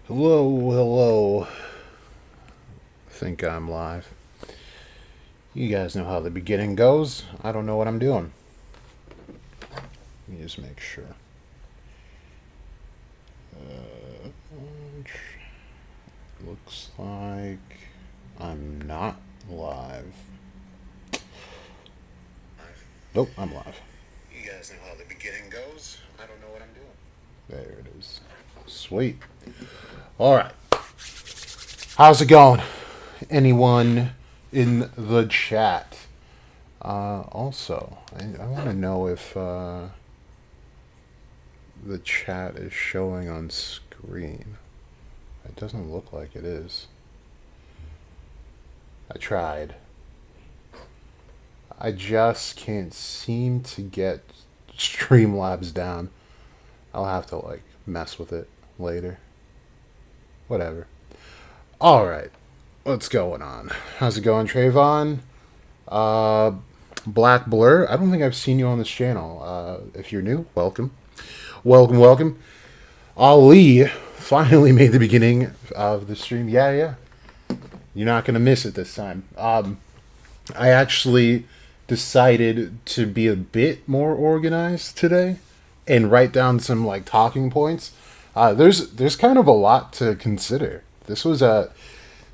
Hello, hello. I think I'm live. You guys know how the beginning goes. I don't know what I'm doing. Let me just make sure. Looks like I'm not live. Nope, I'm live. You guys know how the beginning goes. I don't know what I'm doing. There it is. Sweet. All right. How's it going? Anyone in the chat? Also, I want to know if the chat is showing on screen. It doesn't look like it is. I tried. I just can't seem to get Streamlabs down. I'll have to like mess with it later. Whatever. All right. What's going on? How's it going, Trayvon? Uh, Black Blur. I don't think I've seen you on this channel. If you're new, welcome. Welcome, welcome. Ali finally made the beginning of the stream. Yeah. You're not going to miss it this time. I actually decided to be a bit more organized today and write down some like talking points. There's kind of a lot to consider. This was a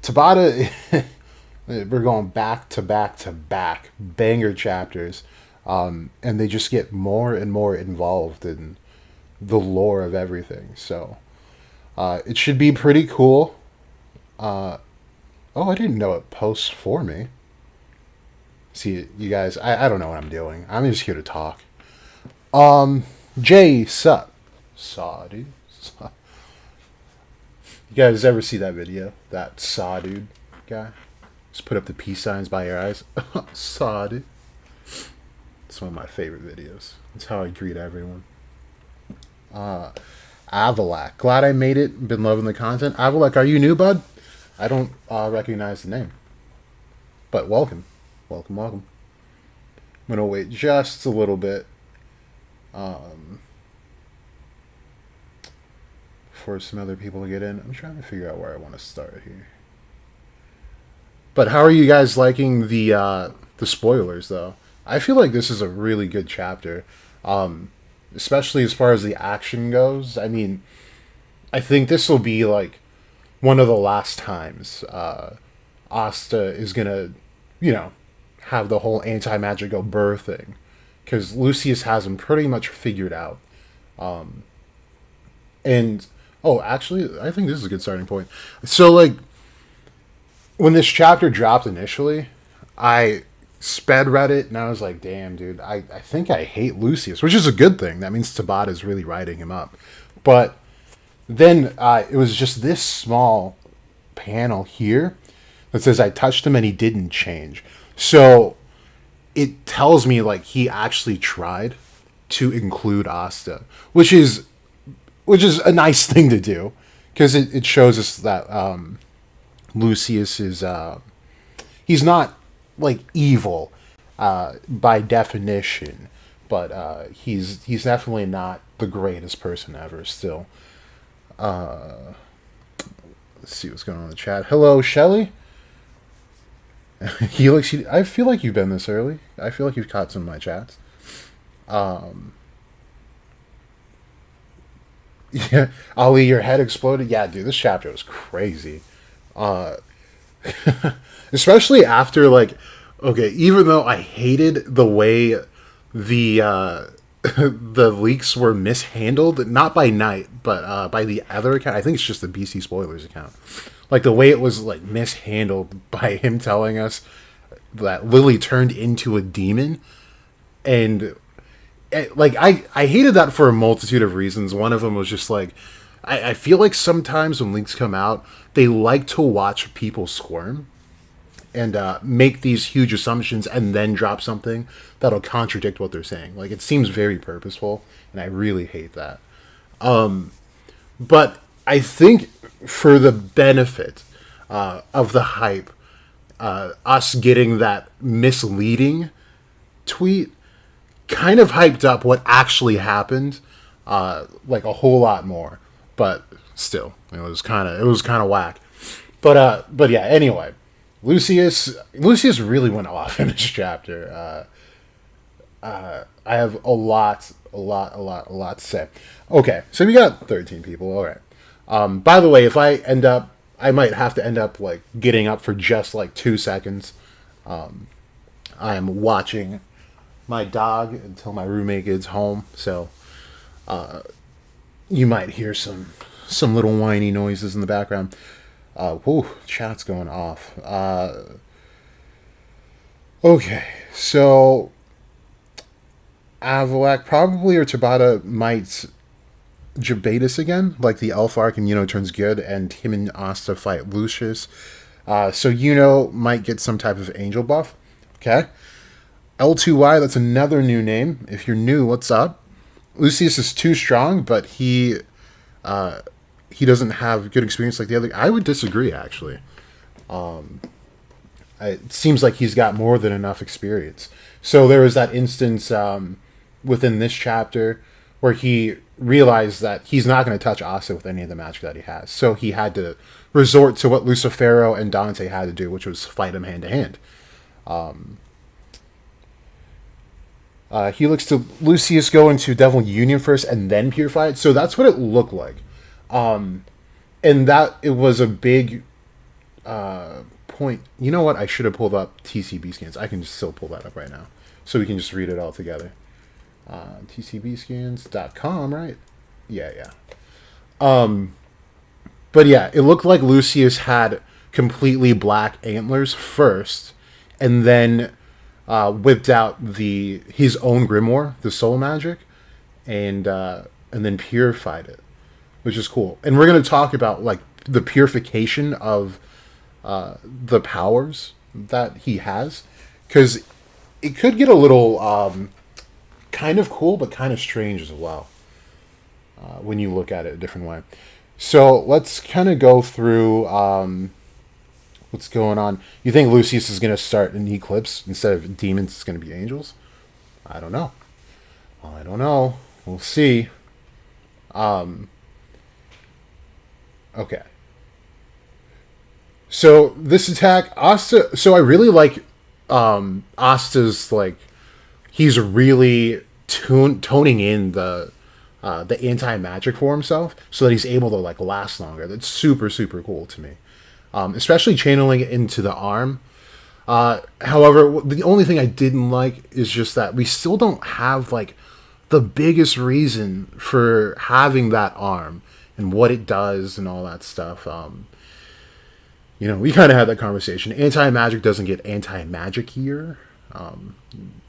Tabata. We're going back to back to back banger chapters, and they just get more and more involved in the lore of everything. So it should be pretty cool. Oh, I didn't know it posts for me. See, you guys, I don't know what I'm doing. I'm just here to talk. Jay, sup? Saw, dude. Saw. You guys ever see that video? That saw, dude guy? Just put up the peace signs by your eyes. Saw, dude. It's one of my favorite videos. It's how I greet everyone. Avalak. Glad I made it. Been loving the content. Avalak, are you new, bud? I don't recognize the name. But welcome. Welcome, welcome. I'm going to wait just a little bit for some other people to get in. I'm trying to figure out where I want to start here. But how are you guys liking the spoilers, though? I feel like this is a really good chapter, especially as far as the action goes. I mean, I think this will be like one of the last times Asta is gonna, have the whole anti-magical burr thing, because Lucius has him pretty much figured out. And oh, actually, I think this is a good starting point. So, like, when this chapter dropped initially, I sped read it and I was like, damn, dude, I think I hate Lucius, which is a good thing. That means Tabata is really writing him up. But then it was just this small panel here that says I touched him and he didn't change. So it tells me like he actually tried to include Asta, which is a nice thing to do, because it shows us that Lucius is he's not like evil by definition, but he's definitely not the greatest person ever still. Let's see what's going on in the chat. Hello, Shelly. Helix, I feel like you've been this early. I feel like you've caught some of my chats. Yeah, Ali, your head exploded. Yeah, dude, this chapter was crazy. Uh, Especially after like, okay, even though I hated the way the the leaks were mishandled, not by Knight, but by the other account. I think it's just the BC Spoilers account. Like the way it was like mishandled by him telling us that Lily turned into a demon, and like I hated that for a multitude of reasons. One of them was just like I feel like sometimes when leaks come out, they like to watch people squirm and make these huge assumptions and then drop something that'll contradict what they're saying. Like it seems very purposeful, and I really hate that. But I think for the benefit of the hype, us getting that misleading tweet kind of hyped up what actually happened, like a whole lot more. But still, it was kind of whack. But yeah. Anyway, Lucius really went off in this chapter. I have a lot to say. Okay, so we got 13 people. All right. By the way, if I might have to end up like getting up for just like 2 seconds. I am watching my dog until my roommate gets home, so you might hear some little whiny noises in the background. Whoa, chat's going off. Okay, so Avalak probably or Tabata might Jabatus again, like the elf arc, and turns good, and him and Asta fight Lucius. So might get some type of angel buff. Okay. L2Y, that's another new name. If you're new, what's up? Lucius is too strong, but he doesn't have good experience like the other. I would disagree, actually. It seems like he's got more than enough experience. So there was that instance within this chapter where he realized that he's not going to touch Asa with any of the magic that he has. So he had to resort to what Lucifero and Dante had to do, which was fight him hand to hand. He looks to Lucius go into Devil Union first and then Purify it. So that's what it looked like. And that it was a big point. You know what? I should have pulled up TCB scans. I can just still pull that up right now. So we can just read it all together. TCBscans.com, right? Yeah. But yeah, it looked like Lucius had completely black antlers first, and then whipped out his own grimoire, the soul magic, and then purified it, which is cool. And we're gonna talk about like the purification of the powers that he has, because it could get a little kind of cool, but kind of strange as well when you look at it a different way. So let's kind of go through what's going on. You think Lucius is going to start an eclipse instead of demons? It's going to be angels? I don't know. We'll see. Okay. So this attack, Asta. So I really like Asta's like. He's really toning in the anti-magic for himself so that he's able to like last longer. That's super, super cool to me. Especially channeling it into the arm. However, the only thing I didn't like is just that we still don't have like the biggest reason for having that arm and what it does and all that stuff. We kind of had that conversation. Anti-magic doesn't get anti-magic here.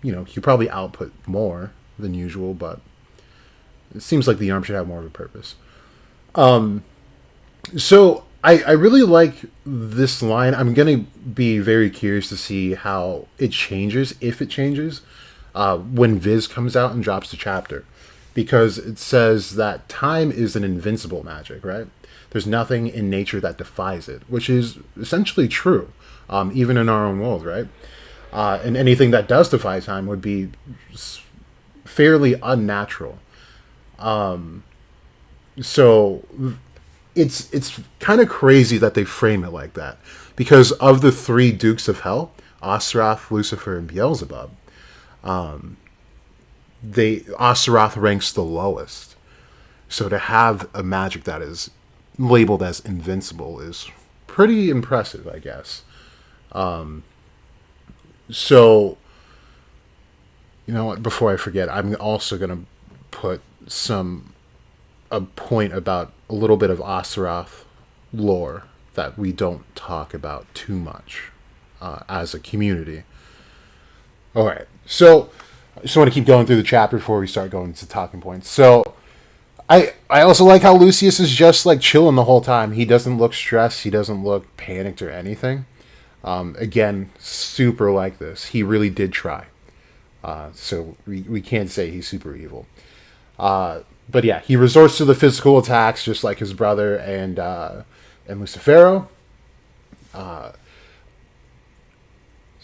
You probably output more than usual, but it seems like the arm should have more of a purpose. So I really like this line. I'm going to be very curious to see how it changes, if it changes, when Viz comes out and drops the chapter. Because it says that time is an invincible magic, right? There's nothing in nature that defies it, which is essentially true, even in our own world, right? And anything that does defy time would be fairly unnatural. So it's kind of crazy that they frame it like that, because of the three Dukes of Hell, Astaroth, Lucifer, and Beelzebub, Astaroth ranks the lowest. So to have a magic that is labeled as invincible is pretty impressive, I guess. So, you know what? Before I forget, I'm also going to put a point about a little bit of Astaroth lore that we don't talk about too much as a community. All right. So, I just want to keep going through the chapter before we start going to talking points. So, I also like how Lucius is just like chilling the whole time. He doesn't look stressed. He doesn't look panicked or anything. Again, super like this. He really did try. So we can't say he's super evil. But yeah, he resorts to the physical attacks just like his brother and Lucifero.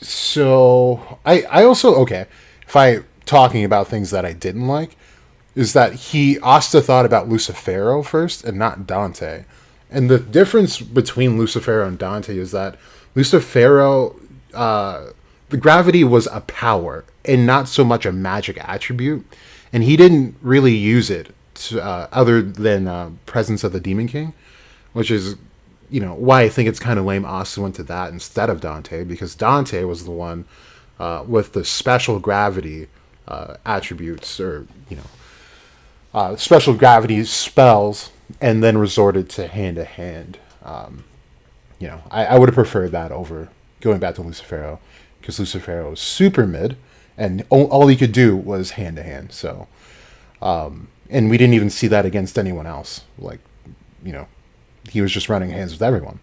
So I also, okay, if I talking about things that I didn't like, is that Asta thought about Lucifero first and not Dante. And the difference between Lucifero and Dante is that Lucifero, the gravity was a power and not so much a magic attribute. And he didn't really use it to, other than Presence of the Demon King, which is, why I think it's kind of lame Asta went to that instead of Dante, because Dante was the one with the special gravity attributes, or, special gravity spells, and then resorted to hand to hand. I would have preferred that over going back to Lucifero, because Lucifero was super mid, and all he could do was hand to hand. So, and we didn't even see that against anyone else. Like, he was just running hands with everyone.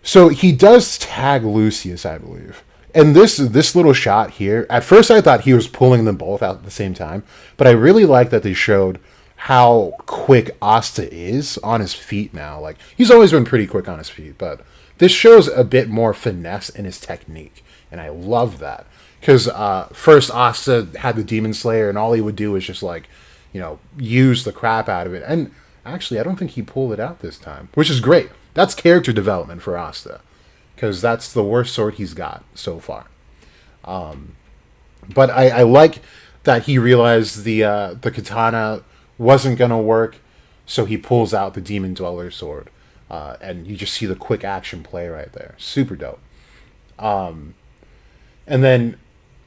So he does tag Lucius, I believe. And this little shot here, at first I thought he was pulling them both out at the same time, but I really like that they showed how quick Asta is on his feet now. Like, he's always been pretty quick on his feet, but this shows a bit more finesse in his technique, and I love that. Because first Asta had the Demon Slayer, and all he would do was just, like, use the crap out of it. And actually, I don't think he pulled it out this time, which is great. That's character development for Asta, because that's the worst sword he's got so far. But I like that he realized the katana wasn't going to work, so he pulls out the Demon Dweller sword. And you just see the quick action play right there. Super dope. And then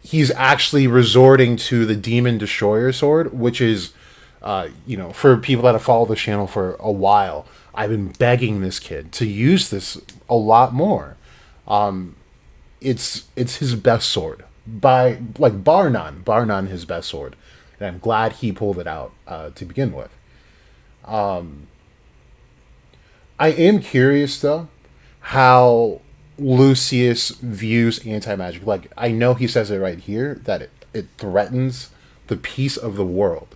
he's actually resorting to the Demon Destroyer sword, which is, for people that have followed the channel for a while, I've been begging this kid to use this a lot more. It's his best sword, bar none his best sword, and I'm glad he pulled it out to begin with. I am curious though how Lucius views anti-magic. Like, I know he says it right here that it threatens the peace of the world,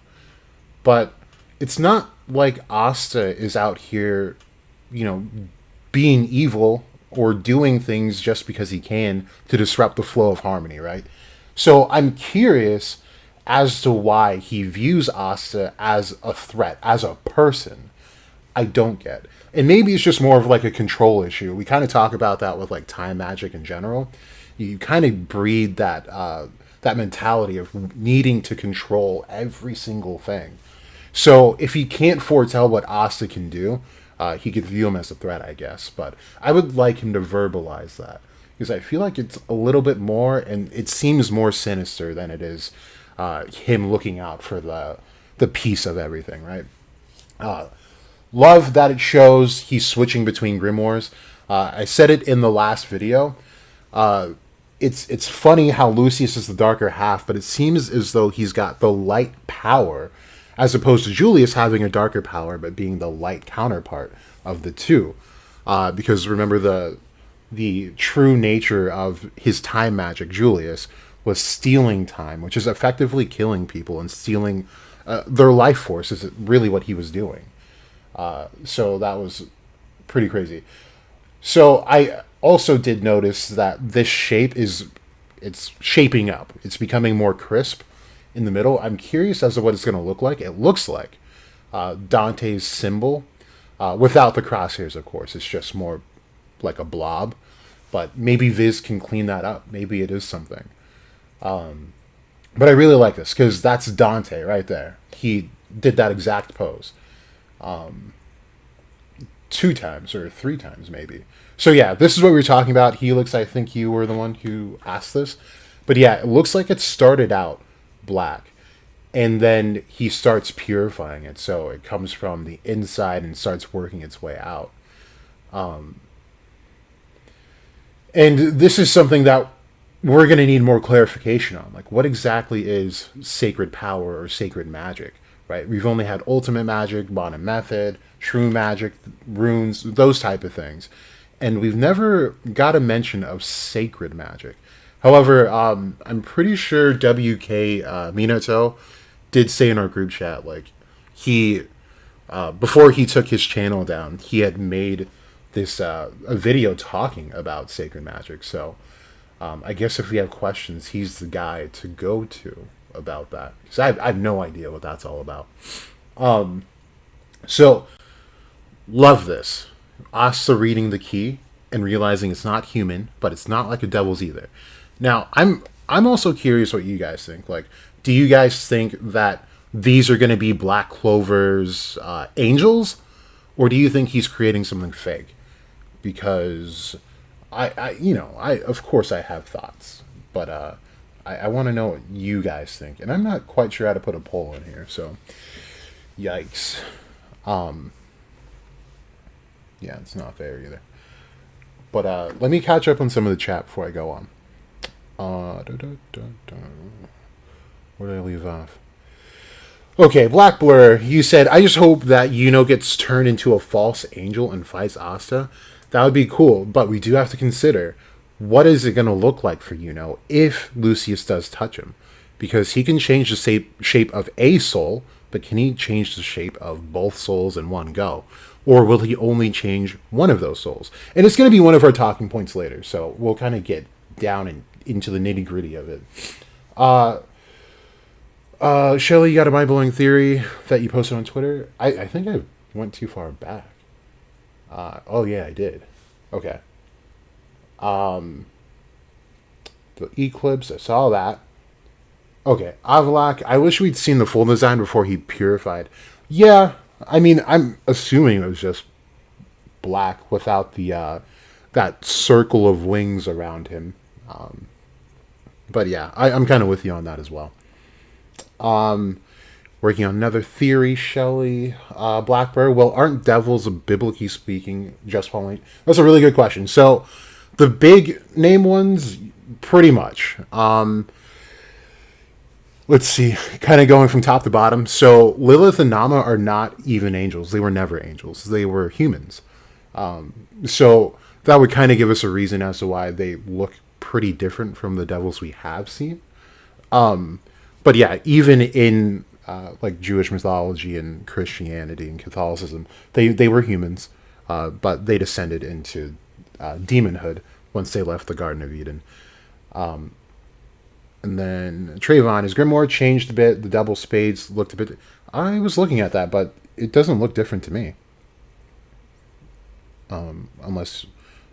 but it's not like Asta is out here, being evil or doing things just because he can to disrupt the flow of harmony, right? So I'm curious as to why he views Asta as a threat, as a person. I don't get. And maybe it's just more of like a control issue. We kind of talk about that with like time magic in general. You kind of breed that mentality of needing to control every single thing. So if he can't foretell what Asta can do, he could view him as a threat, I guess. But I would like him to verbalize that, because I feel like it's a little bit more, and it seems more sinister than it is him looking out for the peace of everything, right? Love that it shows he's switching between grimoires. I said it in the last video. It's funny how Lucius is the darker half, but it seems as though he's got the light power, as opposed to Julius having a darker power, but being the light counterpart of the two. Because remember, the true nature of his time magic, Julius, was stealing time, which is effectively killing people and stealing their life force, is really what he was doing. So that was pretty crazy. So I also did notice that this shape it's shaping up. It's becoming more crisp in the middle. I'm curious as to what it's going to look like. It looks like Dante's symbol, without the crosshairs, of course. It's just more like a blob. But maybe Viz can clean that up. Maybe it is something. But I really like this, because that's Dante right there. He did that exact pose. 2 times or 3 times maybe. So yeah, this is what we were talking about. Helix, I think you were the one who asked this. But yeah, it looks like it started out black, and then he starts purifying it, so it comes from the inside and starts working its way out. And this is something that we're going to need more clarification on. Like, what exactly is sacred power or sacred magic, right? We've only had ultimate magic, bottom method, true magic, runes, those type of things. And we've never got a mention of sacred magic. However, I'm pretty sure WK Minato did say in our group chat, like, he, before he took his channel down, he had made this a video talking about sacred magic. So I guess if we have questions, he's the guy to go to. about that because I have no idea what that's all about. So love this. Asta reading the key and realizing it's not human, but it's not like a devil's either. Now, I'm also curious what you guys think. Like, do you guys think that these are going to be Black Clover's angels, or do you think he's creating something fake? Because I of course I have thoughts, but I want to know what you guys think, and I'm not quite sure how to put a poll in here. So, yikes. Yeah, it's not fair either. But let me catch up on some of the chat before I go on. Da, da, da, da. Where did I leave off? Okay, Black Blur, you said, I just hope that Yuno gets turned into a false angel and fights Asta. That would be cool, but we do have to consider, what is it going to look like for Yuno if Lucius does touch him? Because he can change the shape of a soul, but can he change the shape of both souls in one go? Or will he only change one of those souls? And it's going to be one of our talking points later, so we'll kind of get down into the nitty gritty of it. Shelly, you got a mind-blowing theory that you posted on Twitter? I think I went too far back. Oh yeah, I did. Okay. The Eclipse, I saw that. Okay, Avalak, I wish we'd seen the full design before he purified. Yeah, I mean, I'm assuming it was just black without the that circle of wings around him. But yeah, I'm kind of with you on that as well. Working on another theory, Shelley. Blackbird, well, aren't devils, biblically speaking, just fallen? That's a really good question. So, the big name ones, pretty much. Let's see, kind of going from top to bottom. So, Lilith and Nama are not even angels. They were never angels. They were humans. So, that would kind of give us a reason as to why they look pretty different from the devils we have seen. But yeah, even in like Jewish mythology and Christianity and Catholicism, they were humans, but they descended into demonhood once they left the Garden of Eden. And then Trayvon, his grimoire changed a bit. The double spades looked a bit. I was looking at that, but it doesn't look different to me. Unless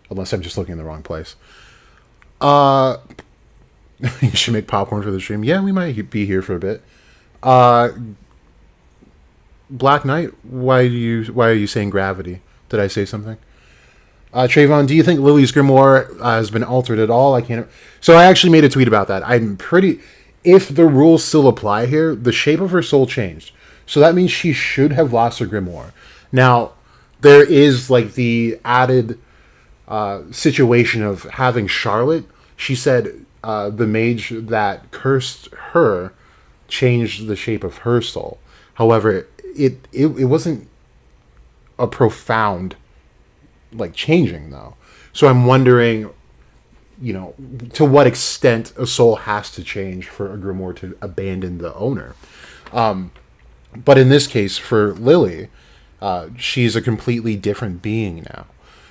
I'm just looking in the wrong place. You should make popcorn for the stream. Yeah, we might be here for a bit. Black Knight, why are you saying gravity? Did I say something? Trayvon, do you think Lily's grimoire has been altered at all? I can't. So I actually made a tweet about that. If the rules still apply here, the shape of her soul changed. So that means she should have lost her grimoire. Now, there is like the added situation of having Charlotte. She said the mage that cursed her changed the shape of her soul. However, it wasn't a profound like changing though. So I'm wondering, to what extent a soul has to change for a grimoire to abandon the owner. But in this case, for Lily, she's a completely different being now.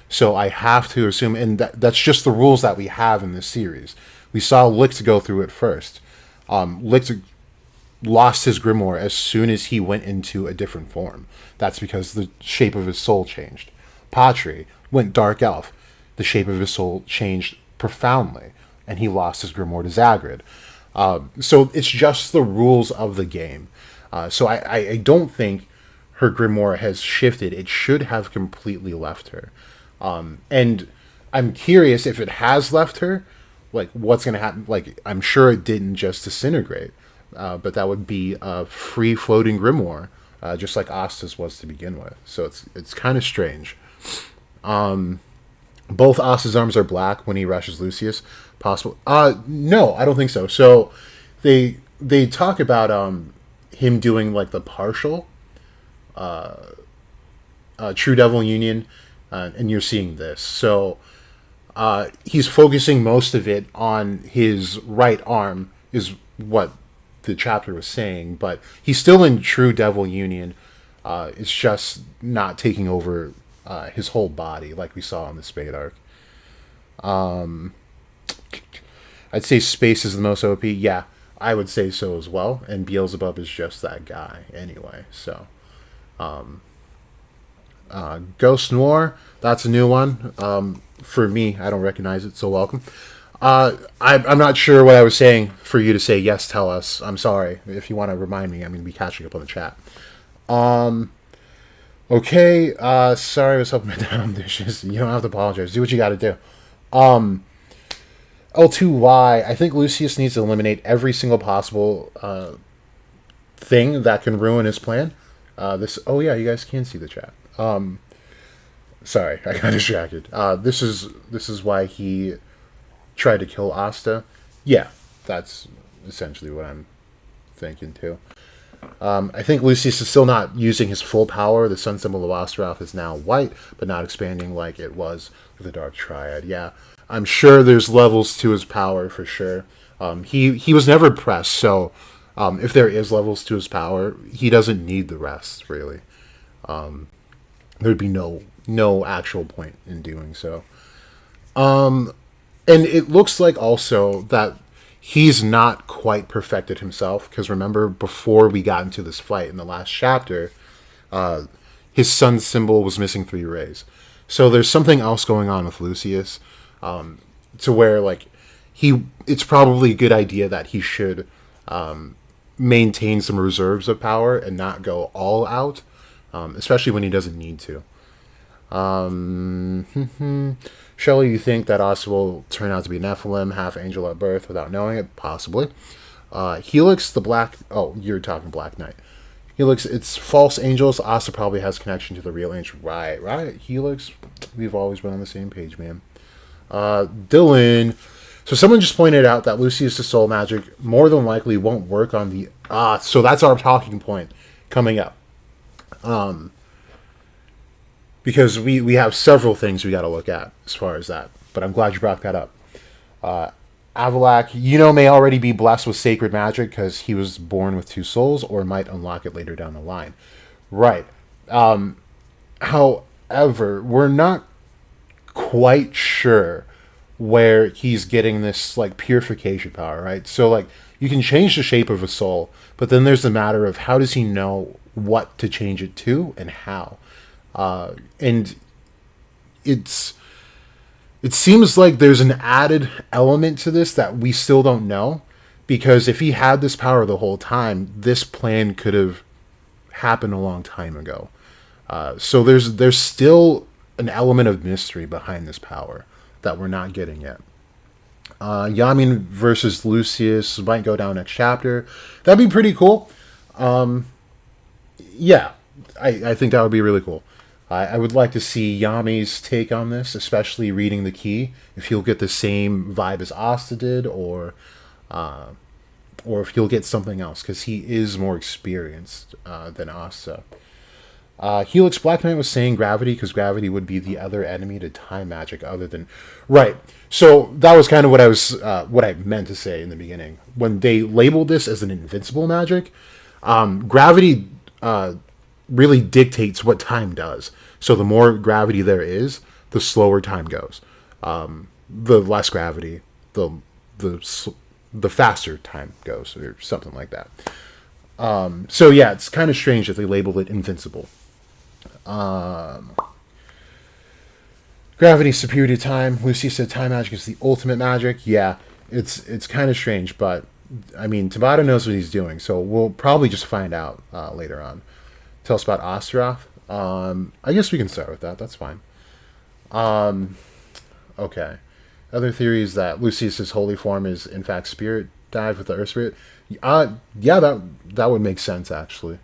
So I have to assume, and that's just the rules that we have in this series. We saw Licht go through it first. Licht lost his grimoire as soon as he went into a different form. That's because the shape of his soul changed. Patri went Dark Elf. The shape of his soul changed profoundly, and he lost his grimoire to Zagrid. So it's just the rules of the game. So I don't think her grimoire has shifted. It should have completely left her. And I'm curious if it has left her, like what's going to happen. Like, I'm sure it didn't just disintegrate, but that would be a free floating grimoire, just like Asta's was to begin with. So it's kind of strange. Both Asta's arms are black when he rushes Lucius. Possible? No, I don't think so. So they talk about him doing like the partial True Devil Union, and you're seeing this. So he's focusing most of it on his right arm, is what the chapter was saying, but he's still in True Devil Union. It's just not taking over his whole body like we saw in the Spade arc. I'd say Space is the most OP. Yeah. I would say so as well. And Beelzebub is just that guy anyway. So, Ghost Noir, that's a new one. For me, I don't recognize it, so welcome. I'm not sure what I was saying for you to say yes, tell us. I'm sorry. If you want to remind me, I'm going to be catching up on the chat. Okay, sorry I was helping my damn dishes. You don't have to apologize. Do what you got to do. L2Y, I think Lucius needs to eliminate every single possible thing that can ruin his plan. Oh yeah, you guys can see the chat. Sorry, I got distracted. This is why he tried to kill Asta. Yeah, that's essentially what I'm thinking too. I think Lucius is still not using his full power. The sun symbol of Astaroth is now white, but not expanding like it was with the Dark Triad. Yeah, I'm sure there's levels to his power for sure. He was never pressed, so if there is levels to his power, he doesn't need the rest really. There'd be no actual point in doing so. And it looks like also that he's not quite perfected himself, because remember, before we got into this fight in the last chapter, his sun symbol was missing 3 rays. So there's something else going on with Lucius, to where like it's probably a good idea that he should maintain some reserves of power and not go all out, especially when he doesn't need to. Shelley, you think that Asa will turn out to be Nephilim, half angel at birth, without knowing it? Possibly. Helix, the black... Oh, you're talking Black Knight. Helix, it's false angels. Asa probably has connection to the real angel. Right. Helix, we've always been on the same page, man. Dylan... So someone just pointed out that Lucius' soul magic more than likely won't work on the... so that's our talking point coming up. Because we have several things we got to look at as far as that. But I'm glad you brought that up. Avalak, may already be blessed with sacred magic because he was born with 2 souls, or might unlock it later down the line. Right. However, we're not quite sure where he's getting this like purification power, right? So like you can change the shape of a soul, but then there's the matter of how does he know what to change it to and how. And it seems like there's an added element to this that we still don't know, because if he had this power the whole time, this plan could have happened a long time ago. So there's still an element of mystery behind this power that we're not getting yet. Yamin versus Lucius might go down next chapter. That'd be pretty cool. Yeah, I think that would be really cool. I would like to see Yami's take on this, especially reading the key. If he'll get the same vibe as Asta did, or if he'll get something else, because he is more experienced than Asta. Helix Black Knight was saying gravity, because gravity would be the other enemy to time magic other than... Right. So that was kind of what I meant to say in the beginning. When they labeled this as an invincible magic, gravity really dictates what time does. So the more gravity there is, the slower time goes. The less gravity, the faster time goes, or something like that. So yeah, it's kind of strange that they labeled it invincible. Gravity superior to time. Lucy said time magic is the ultimate magic. Yeah, it's kind of strange, but I mean, Tabata knows what he's doing, so we'll probably just find out later on. Tell us about Astaroth. I guess we can start with that. That's fine. Okay. Other theories that Lucius' holy form is in fact spirit dive with the Earth Spirit. Yeah, that would make sense actually.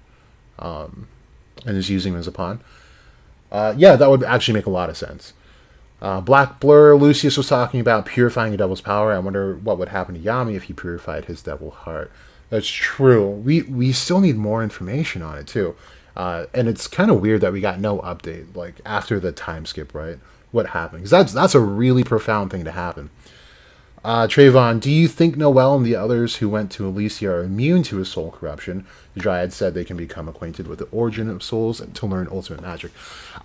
And is using him as a pawn. Yeah, that would actually make a lot of sense. Black Blur, Lucius was talking about purifying a devil's power. I wonder what would happen to Yami if he purified his devil heart. That's true. We still need more information on it too. And it's kind of weird that we got no update, like, after the time skip, right? What happened? Because that's a really profound thing to happen. Trayvon, do you think Noel and the others who went to Elysia are immune to his soul corruption? The Dryad said they can become acquainted with the origin of souls to learn ultimate magic.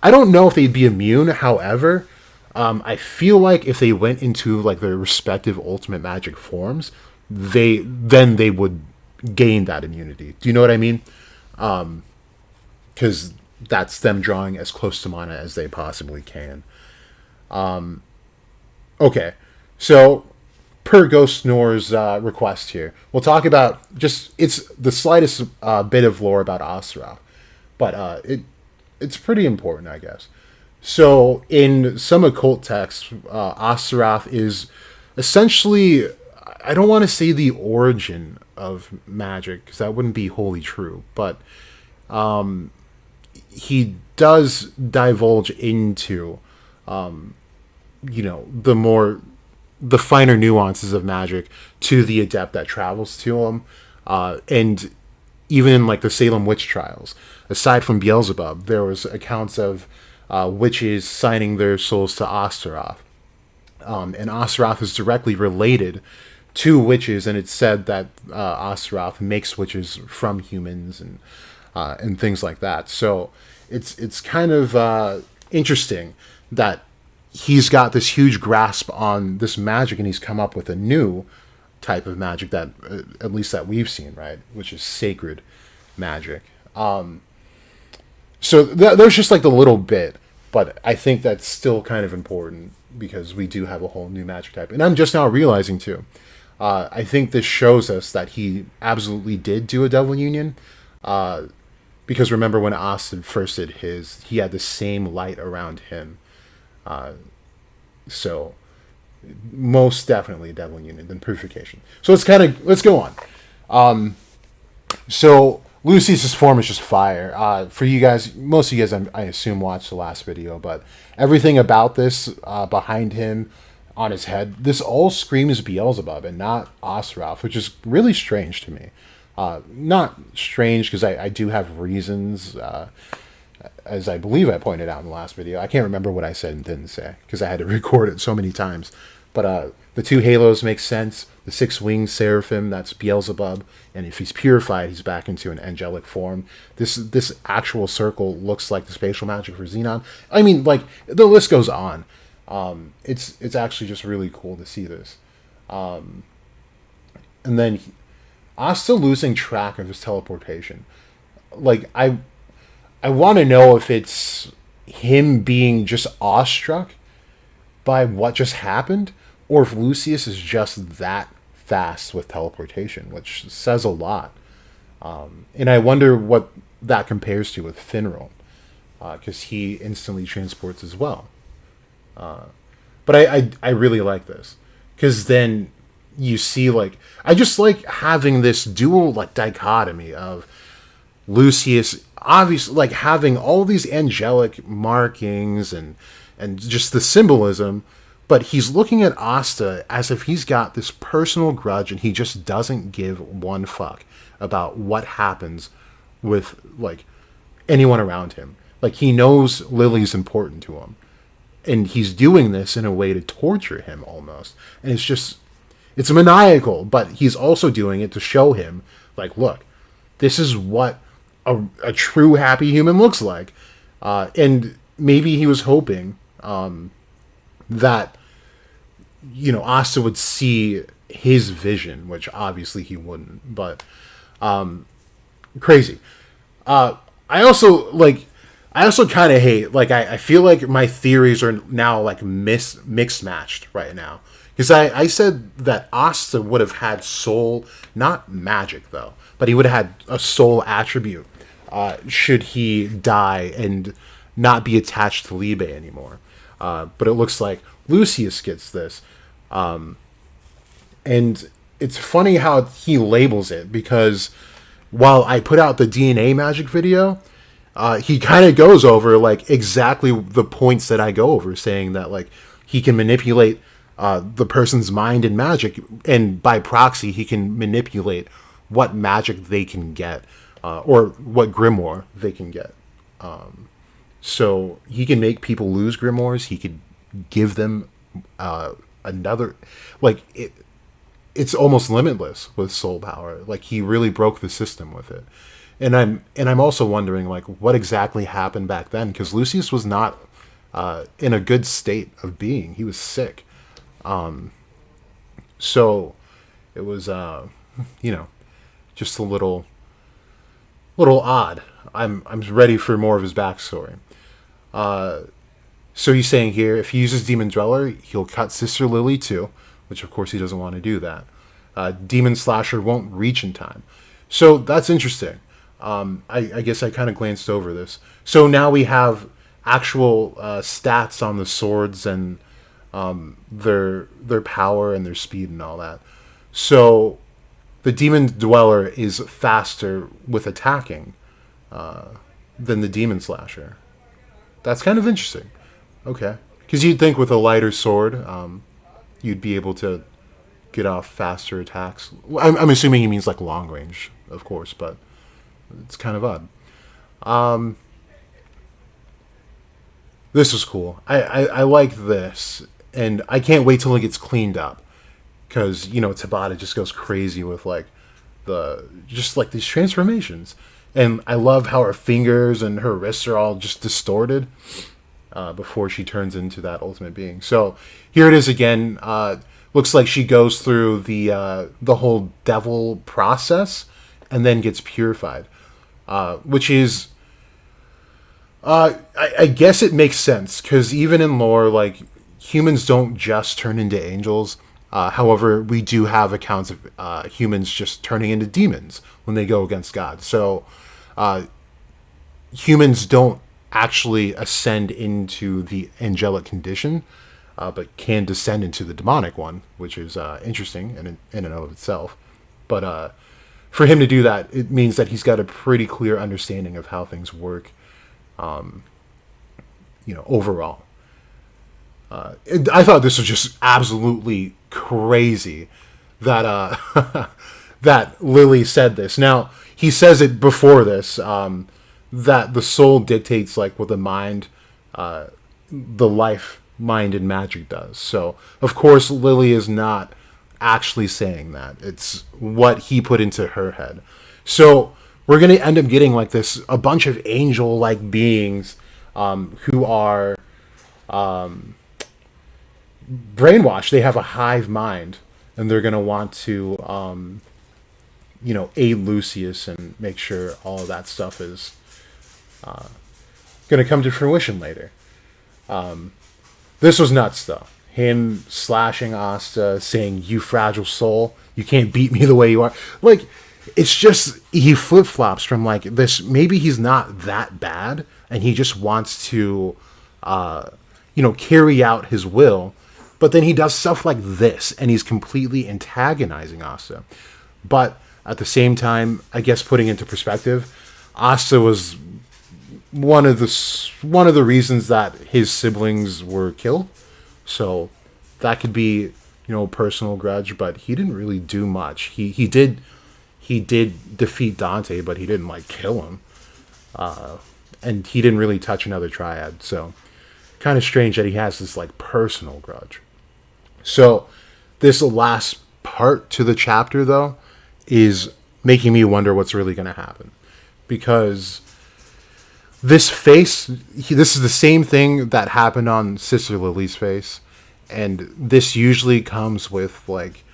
I don't know if they'd be immune, however, I feel like if they went into, like, their respective ultimate magic forms, they would gain that immunity. Do you know what I mean? Because that's them drawing as close to mana as they possibly can. Okay, so per Ghost Nor's request here, we'll talk about just it's the slightest bit of lore about Astaroth, but it's pretty important, I guess. So in some occult texts, Astaroth is essentially, I don't want to say the origin of magic because that wouldn't be wholly true, but he does divulge into the finer nuances of magic to the adept that travels to him, and even in like the Salem witch trials, aside from Beelzebub, there was accounts of witches signing their souls to Astaroth, and Astaroth is directly related to witches, and it's said that Astaroth makes witches from humans and things like that. So it's kind of interesting that he's got this huge grasp on this magic, and he's come up with a new type of magic that, at least that we've seen, right, which is sacred magic. So there's just like the little bit, but I think that's still kind of important because we do have a whole new magic type. And I'm just now realizing too, I think this shows us that he absolutely did do a Devil Union, because remember when Austin first did his, he had the same light around him. So most definitely Devil Union, then Purification. So let's go on. So Lucius's form is just fire. For you guys, most of you guys, I assume, watched the last video, but everything about this, behind him, on his head, this all screams Beelzebub and not Astaroth, which is really strange to me. Not strange because I do have reasons, as I believe I pointed out in the last video. I can't remember what I said and didn't say because I had to record it so many times. But the two halos make sense. The six-winged seraphim, that's Beelzebub. And if he's purified, he's back into an angelic form. This actual circle looks like the spatial magic for Xenon. I mean, like, the list goes on. It's actually just really cool to see this. And then Asta losing track of his teleportation. Like, I want to know if it's him being just awestruck by what just happened, or if Lucius is just that fast with teleportation, which says a lot. And I wonder what that compares to with Finral, because he instantly transports as well. But I really like this, because then you see, like, I just like having this dual, like, dichotomy of Lucius, obviously, like, having all these angelic markings and just the symbolism, but he's looking at Asta as if he's got this personal grudge and he just doesn't give one fuck about what happens with, like, anyone around him. Like, he knows Lily's important to him, and he's doing this in a way to torture him almost. And it's maniacal, but he's also doing it to show him, like, look, this is what a true happy human looks like. And maybe he was hoping that, Asta would see his vision, which obviously he wouldn't. But crazy. I also kind of hate, like, I feel like my theories are now, like, mixed matched right now. Because I said that Asta would have had soul, not magic though, but he would have had a soul attribute should he die and not be attached to Libe anymore. But it looks like Lucius gets this. And it's funny how he labels it, because while I put out the DNA magic video, he kind of goes over, like, exactly the points that I go over, saying that, like, he can manipulate the person's mind and magic, and by proxy, he can manipulate what magic they can get, or what grimoire they can get. So he can make people lose grimoires. He could give them another, like, it's almost limitless with soul power. Like, he really broke the system with it. And I'm also wondering, like, what exactly happened back then, because Lucius was not in a good state of being. He was sick. So It was, you know, just a little odd. I'm ready for more of his backstory. So he's saying here, if he uses Demon Dweller, he'll cut Sister Lily too, which of course he doesn't want to do that. Demon Slasher won't reach in time. So that's interesting. I guess I kind of glanced over this. So now we have actual stats on the swords and their power and their speed and all that. So the Demon Dweller is faster with attacking than the Demon Slasher. That's kind of interesting. Okay. Because you'd think with a lighter sword, you'd be able to get off faster attacks. I'm assuming he means like long range, of course, but it's kind of odd. This was cool. I like this, and I can't wait till it gets cleaned up. Because, Tabata just goes crazy with like these transformations. And I love how her fingers and her wrists are all just distorted before she turns into that ultimate being. So here it is again. Looks like she goes through the whole devil process and then gets purified, which is I guess it makes sense because even in lore, like humans don't just turn into angels. However, we do have accounts of humans just turning into demons when they go against God. So humans don't actually ascend into the angelic condition, but can descend into the demonic one, which is interesting in and of itself. But for him to do that, it means that he's got a pretty clear understanding of how things work, overall. I thought this was just absolutely crazy that that Lily said this. Now he says it before this that the soul dictates like what the mind, the life, mind, and magic does. So of course Lily is not actually saying that. It's what he put into her head. So we're gonna end up getting like this a bunch of angel-like beings who are brainwashed. They have a hive mind, and they're going to want to, aid Lucius and make sure all of that stuff is going to come to fruition later. This was nuts, though. Him slashing Asta, saying, "You fragile soul, you can't beat me the way you are." Like, it's just, he flip-flops from, like, this, maybe he's not that bad, and he just wants to, carry out his will. But then he does stuff like this, and he's completely antagonizing Asta. But at the same time, I guess putting into perspective, Asta was one of the reasons that his siblings were killed. So that could be, a personal grudge, but he didn't really do much. He did defeat Dante, but he didn't like kill him. And he didn't really touch another triad. So kind of strange that he has this like personal grudge. So this last part to the chapter, though, is making me wonder what's really going to happen. Because this face, this is the same thing that happened on Sister Lily's face. And this usually comes with, like,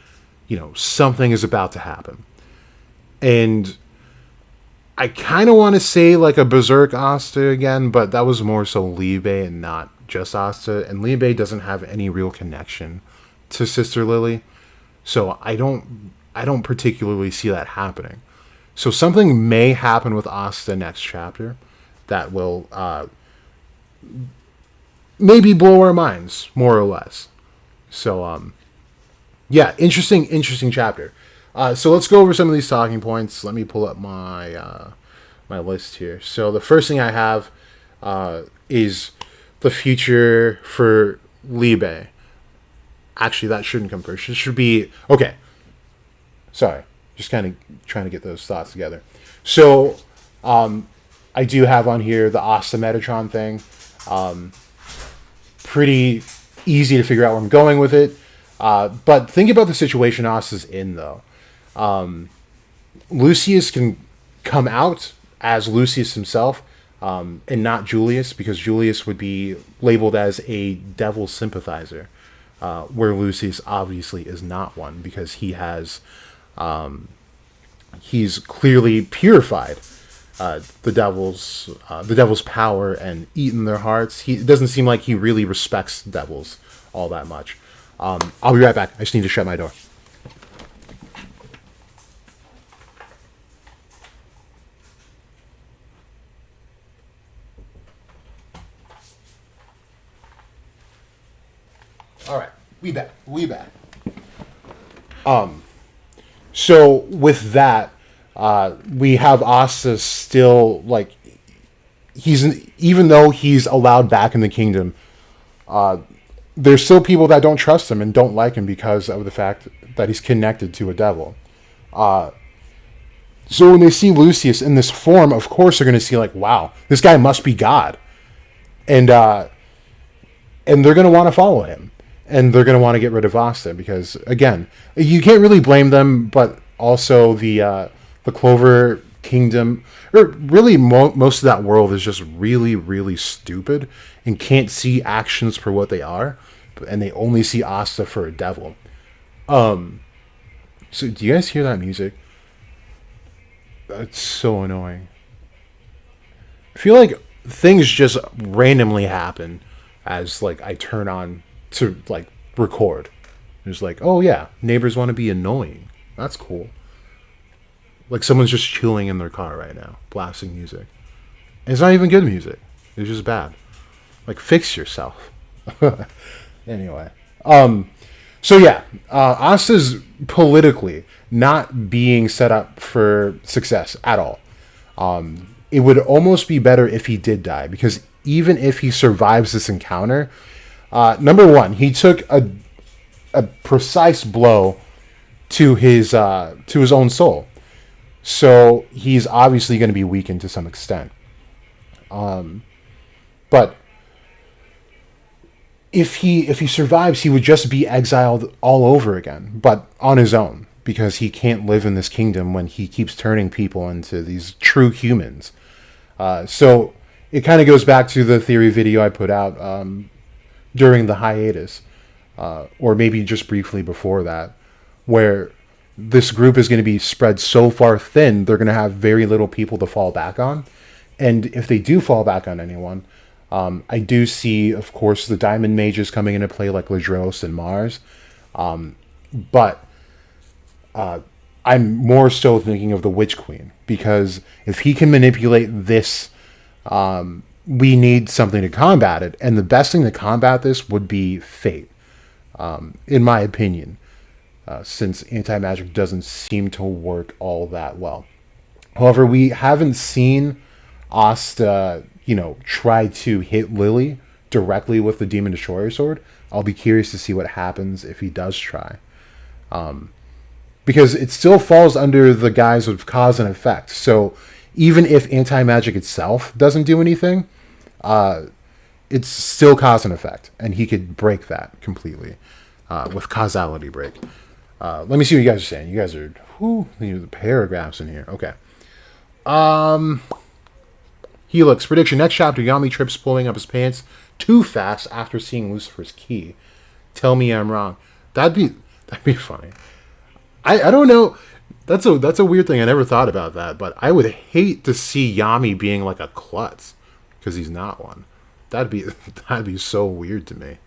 something is about to happen. And I kind of want to say, like, a Berserk Asta again, but that was more so Liebe and not just Asta. And Liebe doesn't have any real connection to Sister Lily, so I don't particularly see that happening. So something may happen with Asta next chapter that will maybe blow our minds more or less. So interesting chapter. So let's go over some of these talking points. Let me pull up my my list here. So the first thing I have is the future for Liebe. Actually, that shouldn't come first. It should be... Okay. Sorry. Just kind of trying to get those thoughts together. So, I do have on here the Asta Metatron thing. Pretty easy to figure out where I'm going with it. But think about the situation Asta's in, though. Lucius can come out as Lucius himself, and not Julius, because Julius would be labeled as a devil sympathizer. where Lucius obviously is not one because he's clearly purified the devil's power and eaten their hearts. It doesn't seem like he really respects devils all that much. I'll be right back. I just need to shut my door. All right, we back. We back. So with that, we have Asta still like even though he's allowed back in the kingdom, there's still people that don't trust him and don't like him because of the fact that he's connected to a devil. So when they see Lucius in this form, of course they're going to see like, wow, this guy must be God, and they're going to want to follow him, and they're going to want to get rid of Asta because again, you can't really blame them, but also the Clover Kingdom, or really most of that world is just really, really stupid and can't see actions for what they are, and they only see Asta for a devil. So do you guys hear that music? It's so annoying. I feel like things just randomly happen as like I turn on to like record. It's like, oh yeah, neighbors want to be annoying. That's cool. Like someone's just chilling in their car right now, blasting music. And it's not even good music. It's just bad. Like fix yourself. Anyway. So yeah, Asta's politically not being set up for success at all. It would almost be better if he did die, because even if he survives this encounter, number one, he took a precise blow to his own soul, so he's obviously going to be weakened to some extent. But if he survives, he would just be exiled all over again, but on his own, because he can't live in this kingdom when he keeps turning people into these true humans. So it kind of goes back to the theory video I put out during the hiatus, or maybe just briefly before that, where this group is going to be spread so far thin, they're going to have very little people to fall back on. And if they do fall back on anyone, I do see, of course, the Diamond Mages coming into play, like Ladros and Mars. But I'm more so thinking of the Witch Queen, because if he can manipulate this, we need something to combat it. And the best thing to combat this would be fate, in my opinion, since anti-magic doesn't seem to work all that well. However, we haven't seen Asta, try to hit Lily directly with the Demon Destroyer sword. I'll be curious to see what happens if he does try. Because it still falls under the guise of cause and effect. So even if anti-magic itself doesn't do anything, it's still cause and effect. And he could break that completely with causality break. Let me see what you guys are saying. You guys are, the paragraphs in here. Okay. Helix prediction: next chapter, Yami trips pulling up his pants too fast after seeing Lucifer's key. Tell me I'm wrong. That'd be funny. I don't know. That's a weird thing. I never thought about that, but I would hate to see Yami being like a klutz, because he's not one. That'd be so weird to me.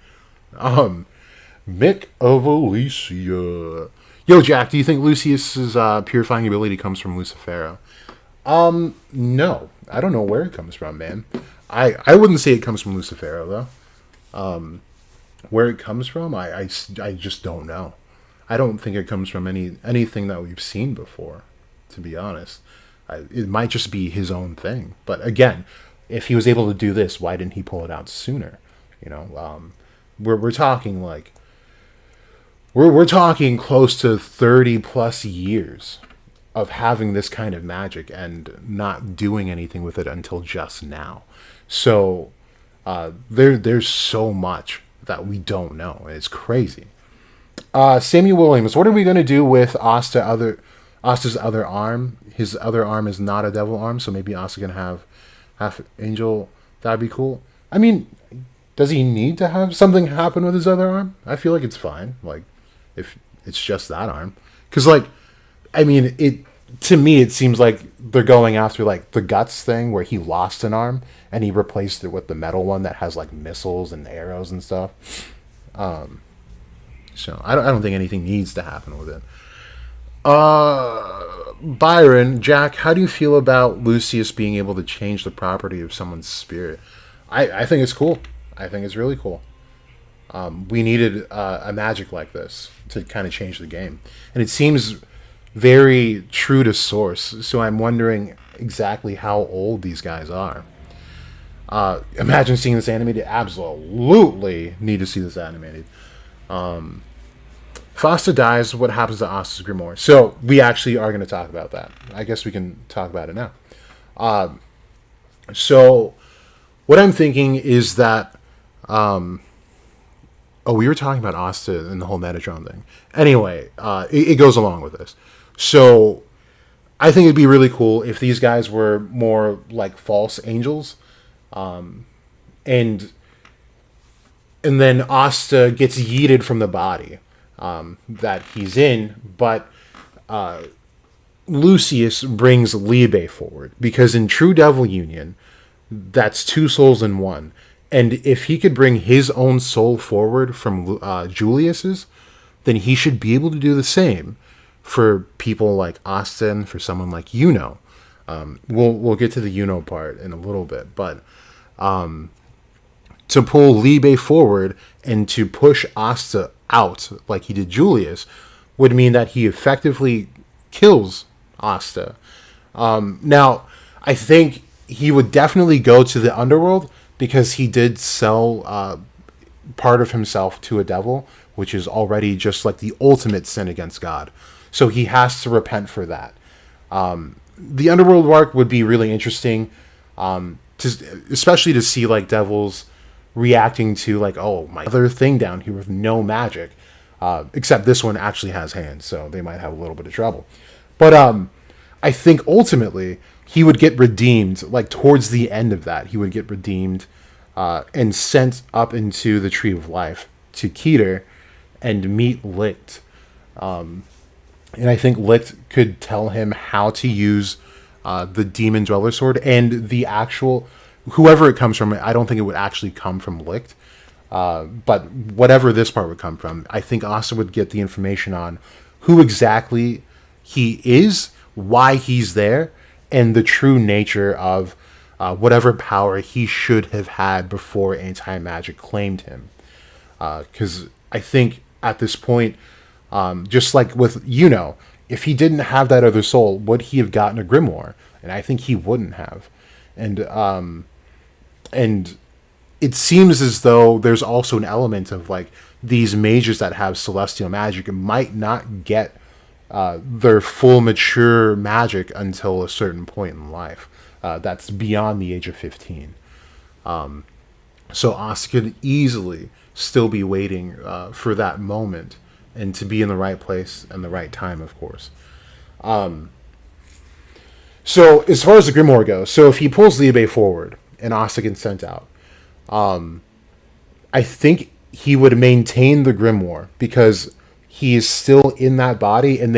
Mick of Alicia. Yo, Jack, do you think Lucius's purifying ability comes from Lucifero? No. I don't know where it comes from, man. I wouldn't say it comes from Lucifero, though. Where it comes from, I just don't know. I don't think it comes from anything that we've seen before, to be honest. It might just be his own thing. But again, if he was able to do this, why didn't he pull it out sooner? We're talking like we're talking close to 30 plus years of having this kind of magic and not doing anything with it until just now. So there's so much that we don't know. It's crazy. Samuel Williams, what are we going to do with Asta's other arm? His other arm is not a devil arm, so maybe Asta can have half angel. That'd be cool. I mean, Does he need to have something happen with his other arm? I feel like it's fine. Like, if it's just that arm, because like, I mean, it to me it seems like they're going after like the guts thing where he lost an arm and he replaced it with the metal one that has like missiles and arrows and stuff. So I don't think anything needs to happen with it. Byron, Jack, how do you feel about Lucius being able to change the property of someone's spirit? I think it's cool. I think it's really cool. We needed a magic like this to kind of change the game. And it seems very true to source. So I'm wondering exactly how old these guys are. Imagine seeing this animated. Absolutely need to see this animated. Fausta dies. What happens to Asta's grimoire? So we actually are going to talk about that. I guess we can talk about it now. So what I'm thinking is that we were talking about Asta and the whole Metatron thing. Anyway, it goes along with this. So I think it'd be really cool if these guys were more like false angels, and then Asta gets yeeted from the body that he's in, but Lucius brings Liebe forward because in True Devil Union, that's two souls in one. And if he could bring his own soul forward from Julius's, then he should be able to do the same for people like Austin, for someone like Yuno. We'll get to the Yuno part in a little bit, but to pull Liebe forward and to push Asta out like he did Julius would mean that he effectively kills Asta. Now, I think he would definitely go to the underworld because he did sell part of himself to a devil, which is already just like the ultimate sin against God. So he has to repent for that. The underworld arc would be really interesting, especially to see like devils reacting to like, oh, my other thing down here with no magic. Except this one actually has hands, so they might have a little bit of trouble. But I think ultimately he would get redeemed, like towards the end of that, he would get redeemed and sent up into the Tree of Life to Keter and meet Licht. And I think Licht could tell him how to use the Demon Dweller Sword and the actual, whoever it comes from, I don't think it would actually come from Licht. But whatever this part would come from, I think Asta would get the information on who exactly he is, why he's there, and the true nature of whatever power he should have had before anti-magic claimed him. Because I think at this point, just like with Yuno, if he didn't have that other soul, would he have gotten a grimoire? And I think he wouldn't have. And it seems as though there's also an element of like these mages that have celestial magic might not get their full mature magic until a certain point in life. That's beyond the age of 15. So Asta could easily still be waiting for that moment and to be in the right place and the right time, of course. So as far as the grimoire goes, so if he pulls Liebe forward and Asta gets sent out, I think he would maintain the grimoire because he is still in that body, and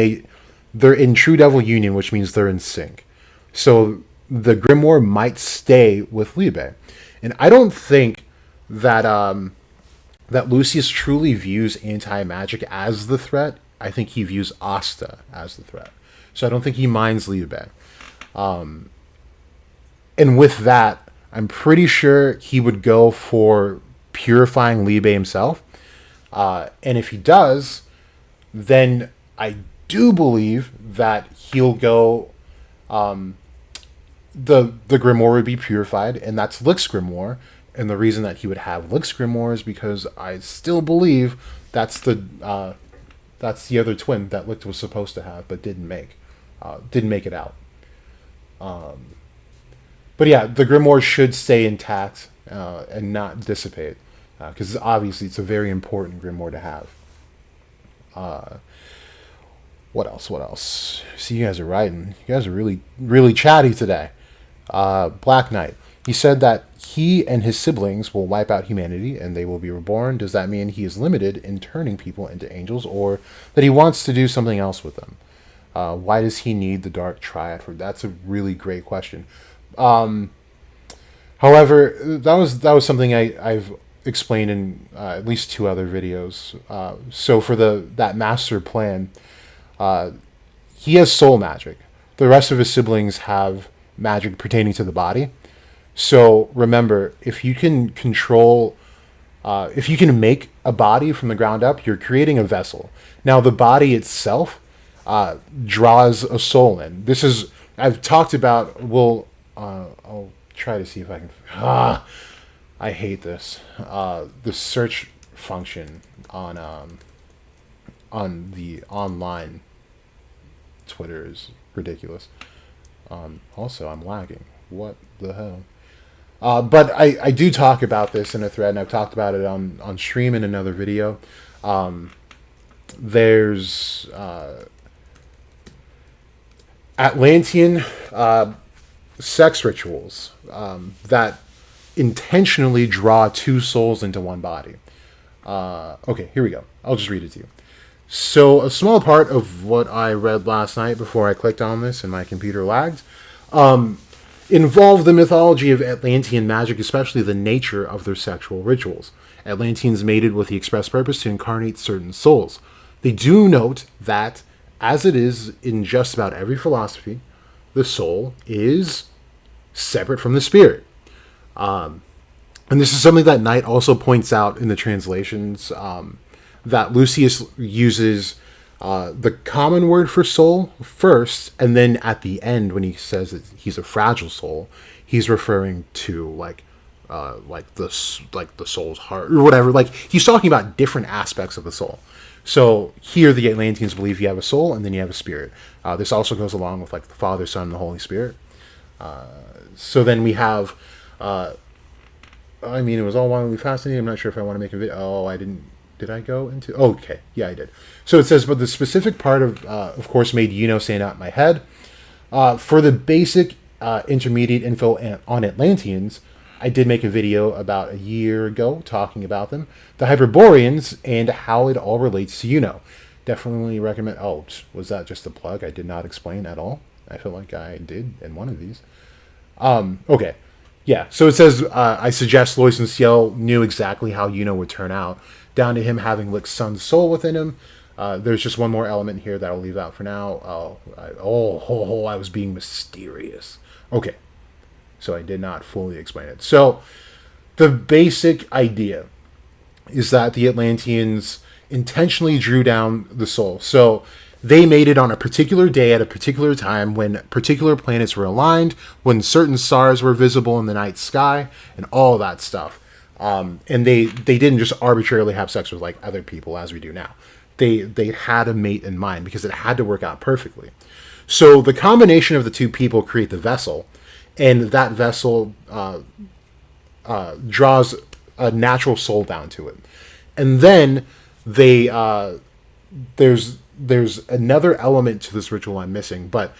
they're in True Devil Union, which means they're in sync. So the grimoire might stay with Liebe, and I don't think that that Lucius truly views anti-magic as the threat. I think he views Asta as the threat. So I don't think he minds Liebe. And with that, I'm pretty sure he would go for purifying Liebe himself. And if he does, then I do believe that he'll go... the grimoire would be purified, and that's Licht's grimoire. And the reason that he would have Licht's grimoire is because I still believe that's the other twin that Licht was supposed to have, but didn't make it out. But yeah, the grimoire should stay intact and not dissipate, because obviously it's a very important grimoire to have. What else? See, you guys are writing. You guys are really, really chatty today. Black Knight. He said that he and his siblings will wipe out humanity and they will be reborn. Does that mean he is limited in turning people into angels, or that he wants to do something else with them? Why does he need the dark triad? That's a really great question. However, that was something I've explained in at least 2 other videos. So for that master plan, he has soul magic. The rest of his siblings have magic pertaining to the body. So remember, if you can if you can make a body from the ground up, you're creating a vessel. Now the body itself draws a soul in. This is I've talked about. I'll try to see if I can. I hate this. The search function on the online Twitter is ridiculous. Also, I'm lagging. What the hell? But I do talk about this in a thread, and I've talked about it on stream in another video. There's Atlantean sex rituals that intentionally draw 2 souls into one body. Okay, here we go. I'll just read it to you. So, a small part of what I read last night before I clicked on this and my computer lagged involved the mythology of Atlantean magic, especially the nature of their sexual rituals. Atlanteans mated with the express purpose to incarnate certain souls. They do note that, as it is in just about every philosophy, the soul is separate from the spirit. And this is something that Knight also points out in the translations, that Lucius uses the common word for soul first, and then at the end, when he says that he's a fragile soul, he's referring to like the soul's heart or whatever. Like, he's talking about different aspects of the soul. So here, the Atlanteans believe you have a soul and then you have a spirit. This also goes along with like the Father, Son, and the Holy Spirit. So then we have. I mean, it was all wildly fascinating. I'm not sure if I want to make a video. Oh, I didn't. Did I go into? Oh, okay, yeah, I did. So it says, but the specific part of course, made stand out in my head. For the basic intermediate info on Atlanteans, I did make a video about a year ago talking about them, the Hyperboreans, and how it all relates to Definitely recommend. Oh, was that just a plug? I did not explain at all. I feel like I did in one of these. Okay. Yeah, so it says, I suggest Lois and Ciel knew exactly how would turn out, down to him having Lick's son's soul within him. There's just one more element here that I'll leave out for now. I was being mysterious. Okay, so I did not fully explain it. So, the basic idea is that the Atlanteans intentionally drew down the soul. So, they mated on a particular day at a particular time when particular planets were aligned, when certain stars were visible in the night sky, and all that stuff. And they didn't just arbitrarily have sex with like other people as we do now. They had a mate in mind because it had to work out perfectly. So the combination of the 2 people create the vessel, and that vessel draws a natural soul down to it. And then there's another element to this ritual I'm missing, but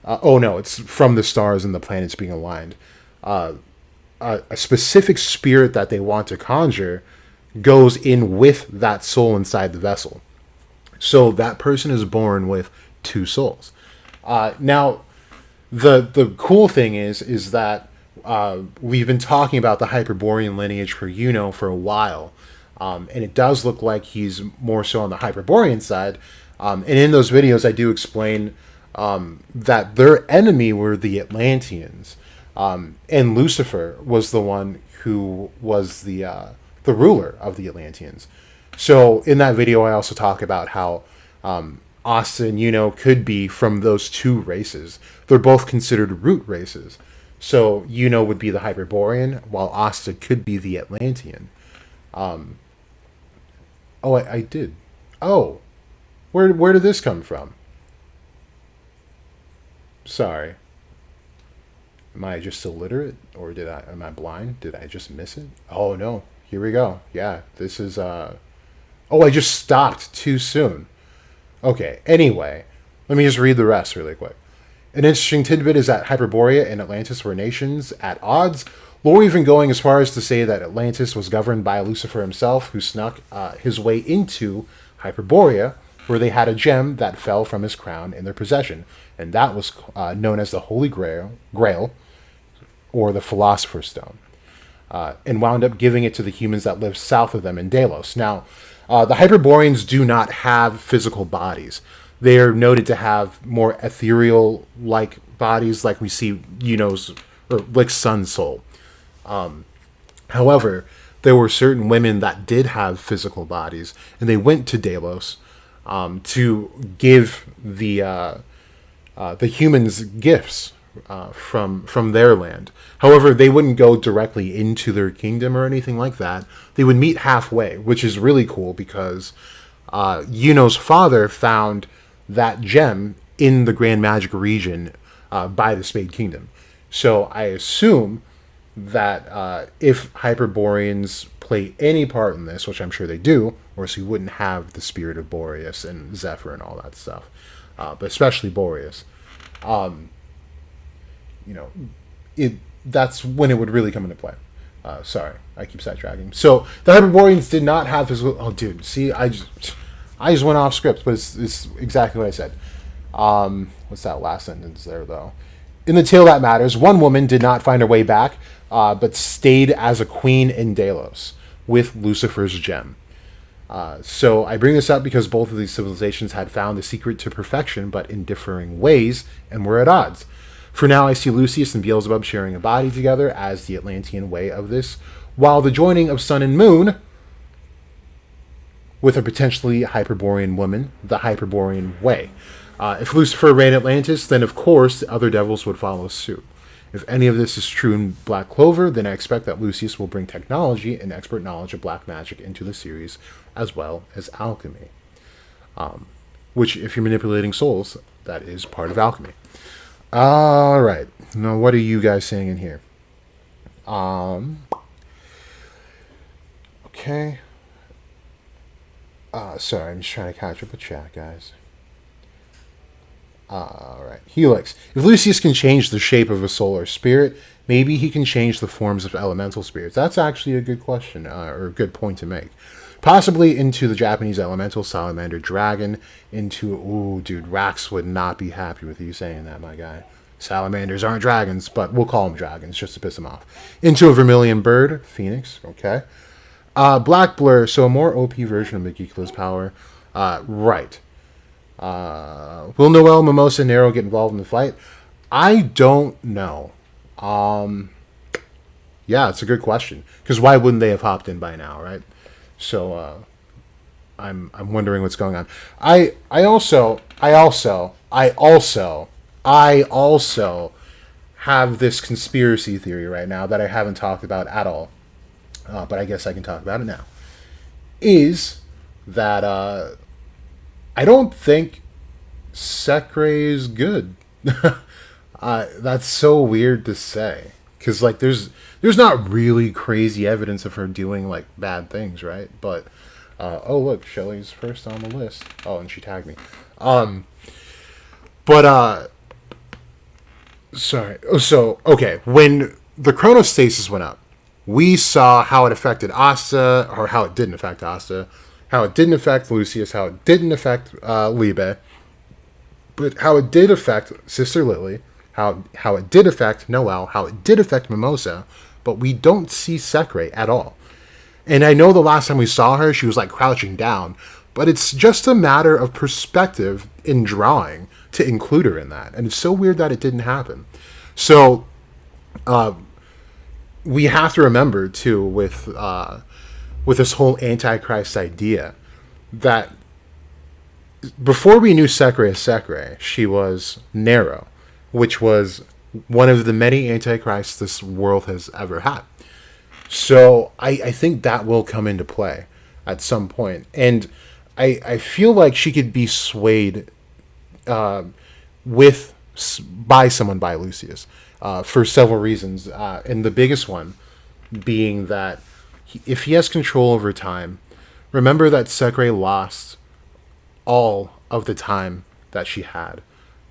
it's from the stars and the planets being aligned. A specific spirit that they want to conjure goes in with that soul inside the vessel. So that person is born with 2 souls. Now, the cool thing is that we've been talking about the Hyperborean lineage for for a while, and it does look like he's more so on the Hyperborean side. And in those videos, I do explain that their enemy were the Atlanteans, and Lucifer was the one who was the ruler of the Atlanteans. So in that video, I also talk about how Asta and could be from those 2 races. They're both considered root races. So would be the Hyperborean, while Asta could be the Atlantean. I did. Oh. Where did this come from? Sorry. Am I just illiterate, or am I blind? Did I just miss it? Oh no, here we go. Yeah, this is I just stopped too soon. Okay, anyway, let me just read the rest really quick. An interesting tidbit is that Hyperborea and Atlantis were nations at odds, lore even going as far as to say that Atlantis was governed by Lucifer himself, who snuck his way into Hyperborea, where they had a gem that fell from his crown in their possession, and that was known as the Holy Grail, or the Philosopher's Stone, and wound up giving it to the humans that lived south of them in Delos. Now, the Hyperboreans do not have physical bodies. They are noted to have more ethereal-like bodies, like we see Yuno's, or like Sun's soul. However, there were certain women that did have physical bodies, and they went to Delos to give the humans gifts from their land. However, they wouldn't go directly into their kingdom or anything like that. They would meet halfway, which is really cool because Yuno's father found that gem in the Grand Magic region by the Spade Kingdom. So I assume that if Hyperboreans play any part in this, which I'm sure they do, or else you wouldn't have the spirit of Boreas and Zephyr and all that stuff, but especially Boreas, that's when it would really come into play. Sorry, I keep sidetracking. So the Hyperboreans did not have physical. Oh, dude, see, I just went off script, but it's exactly what I said. What's that last sentence there, though? In the tale that matters, one woman did not find her way back, but stayed as a queen in Delos with Lucifer's gem. So I bring this up because both of these civilizations had found the secret to perfection, but in differing ways, and were at odds. For now, I see Lucius and Beelzebub sharing a body together as the Atlantean way of this, while the joining of Sun and Moon with a potentially Hyperborean woman, the Hyperborean way. If Lucifer ran Atlantis, then of course the other devils would follow suit. If any of this is true in Black Clover, then I expect that Lucius will bring technology and expert knowledge of black magic into the series, as well as alchemy. Which, if you're manipulating souls, that is part of alchemy. Alright, now what are you guys saying in here? Okay. Sorry, I'm just trying to catch up with chat, guys. Alright, Helix. If Lucius can change the shape of a soul or spirit, maybe he can change the forms of elemental spirits. That's actually a good question, or a good point to make. Possibly into the Japanese elemental salamander dragon, ooh, dude, Rax would not be happy with you saying that, my guy. Salamanders aren't dragons, but we'll call them dragons just to piss them off. Into a vermilion bird, Phoenix, okay. Black Blur, so a more OP version of Mikiko's power. Right. Will Noel, Mimosa, and Nero get involved in the fight? I don't know. Yeah, it's a good question. Because why wouldn't they have hopped in by now, right? So, I'm wondering what's going on. I also have this conspiracy theory right now that I haven't talked about at all. But I guess I can talk about it now. Is that I don't think Sekre is good. That's so weird to say. Because, like, there's not really crazy evidence of her doing, like, bad things, right? But, oh, look, Shelly's first on the list. Oh, and she tagged me. Sorry. So, okay, when the chronostasis went up, we saw how it affected Asta, or how it didn't affect Asta, how it didn't affect Lucius, how it didn't affect Liebe, but how it did affect Sister Lily, how it did affect Noel, how it did affect Mimosa, but we don't see Sekre at all. And I know the last time we saw her, she was like crouching down, but it's just a matter of perspective in drawing to include her in that. And it's so weird that it didn't happen. So, we have to remember too with this whole Antichrist idea that before we knew Sekre as Sekre, she was Nero, which was one of the many Antichrists this world has ever had. So I think that will come into play at some point. And I feel like she could be swayed by Lucius for several reasons. And the biggest one being that if he has control over time, remember that Sekre lost all of the time that she had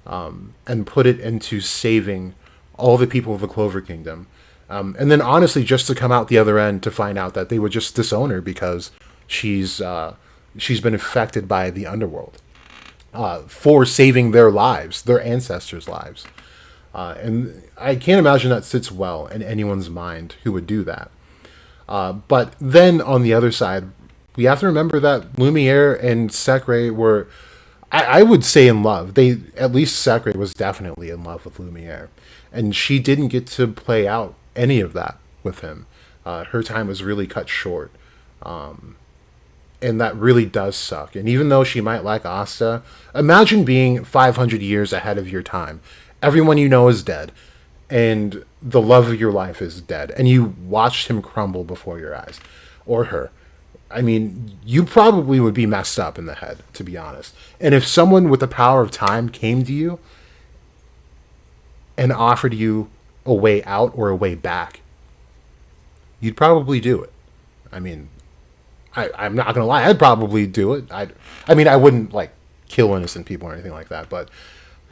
and put it into saving all the people of the Clover Kingdom. And then honestly, just to come out the other end to find out that they would just disown her because she's been affected by the underworld for saving their lives, their ancestors' lives. And I can't imagine that sits well in anyone's mind who would do that. But then on the other side, we have to remember that Lumiere and Sekre were, I would say, in love. At least Sekre was definitely in love with Lumiere, and she didn't get to play out any of that with him. Her time was really cut short, and that really does suck. And even though she might like Asta, imagine being 500 years ahead of your time. Everyone you know is dead, and the love of your life is dead, and you watched him crumble before your eyes, or her. I mean, you probably would be messed up in the head, to be honest. And if someone with the power of time came to you and offered you a way out or a way back, you'd probably do it. I mean, I'm not going to lie, I'd probably do it. I mean, I wouldn't, like, kill innocent people or anything like that, but,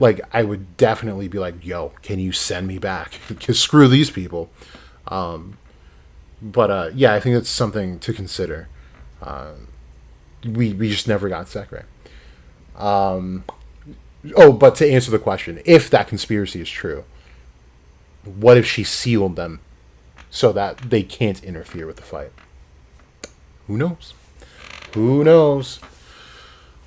like, I would definitely be like, yo, can you send me back? Because screw these people. But yeah, I think that's something to consider. We just never got Sekre. Oh, but to answer the question, if that conspiracy is true, what if she sealed them so that they can't interfere with the fight? Who knows? Who knows?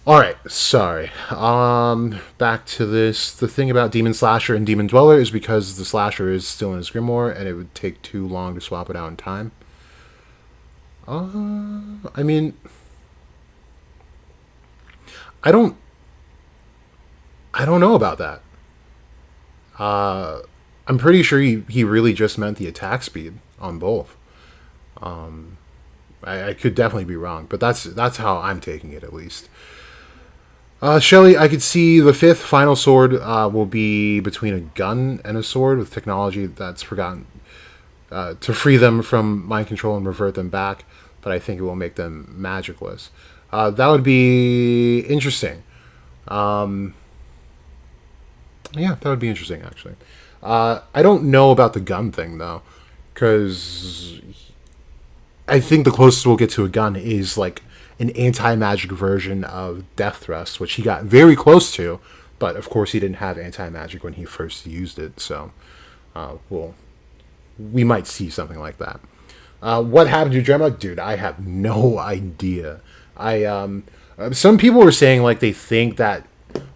Alright, sorry. Back to this. The thing about Demon Slasher and Demon Dweller is because the Slasher is still in his grimoire and it would take too long to swap it out in time. I mean, I don't know about that. I'm pretty sure he really just meant the attack speed on both. I could definitely be wrong, but that's how I'm taking it, at least. Shelly, I could see the fifth final sword will be between a gun and a sword with technology that's forgotten to free them from mind control and revert them back, but I think it will make them magicless. That would be interesting. Yeah, that would be interesting, actually. I don't know about the gun thing, though, because I think the closest we'll get to a gun is, like, an anti-magic version of Death Thrust, which he got very close to, but, of course, he didn't have anti-magic when he first used it, so we might see something like that. What happened to Dremel? Dude, I have no idea. Some people were saying, like, they think that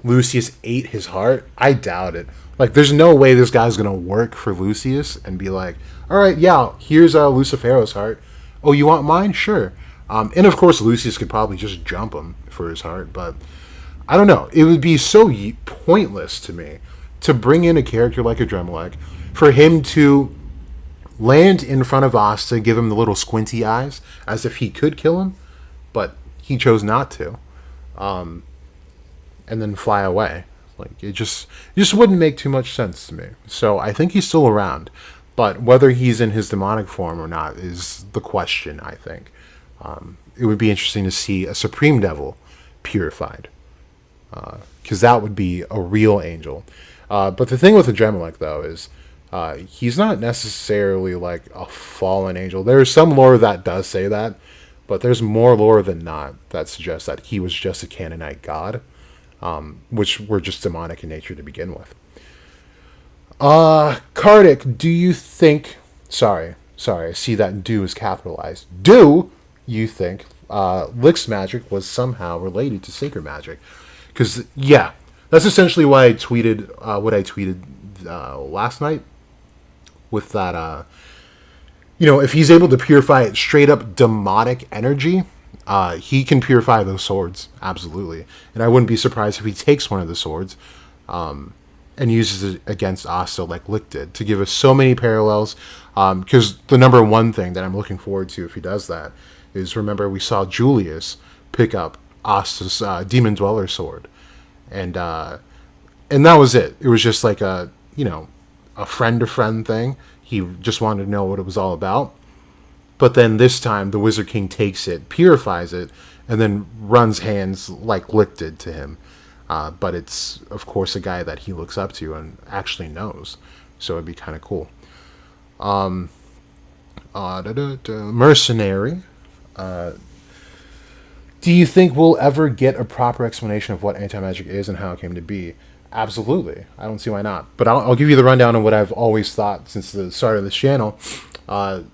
Lucius ate his heart. I doubt it. Like, there's no way this guy's gonna work for Lucius and be like, all right, yeah, here's Lucifero's heart. Oh, you want mine? Sure. And of course, Lucius could probably just jump him for his heart, but I don't know. It would be so pointless to me to bring in a character like a Dremelec, for him to land in front of Asta, give him the little squinty eyes, as if he could kill him, but he chose not to, and then fly away. Like, it just wouldn't make too much sense to me. So I think he's still around, but whether he's in his demonic form or not is the question, I think. It would be interesting to see a Supreme Devil purified, because that would be a real angel. But the thing with the Dremelec, though, is he's not necessarily like a fallen angel. There's some lore that does say that, but there's more lore than not that suggests that he was just a Canaanite god, which were just demonic in nature to begin with. Kardik, do you think... Sorry, I see that do is capitalized. Do you think Lick's magic was somehow related to sacred magic? Because, yeah, that's essentially why I tweeted what I tweeted last night. With that, if he's able to purify straight up demonic energy, he can purify those swords, absolutely. And I wouldn't be surprised if he takes one of the swords and uses it against Asta like Lick did, to give us so many parallels. Because the number one thing that I'm looking forward to if he does that is, remember, we saw Julius pick up Asta's Demon Dweller sword. And that was it. It was just like a friend-to-friend thing. He just wanted to know what it was all about. But then this time, the Wizard King takes it, purifies it, and then runs hands like Lick did to him. But it's, of course, a guy that he looks up to and actually knows. So it'd be kind of cool. Mercenary. Do you think we'll ever get a proper explanation of what anti-magic is and how it came to be? Absolutely. I don't see why not. But I'll give you the rundown of what I've always thought since the start of this channel.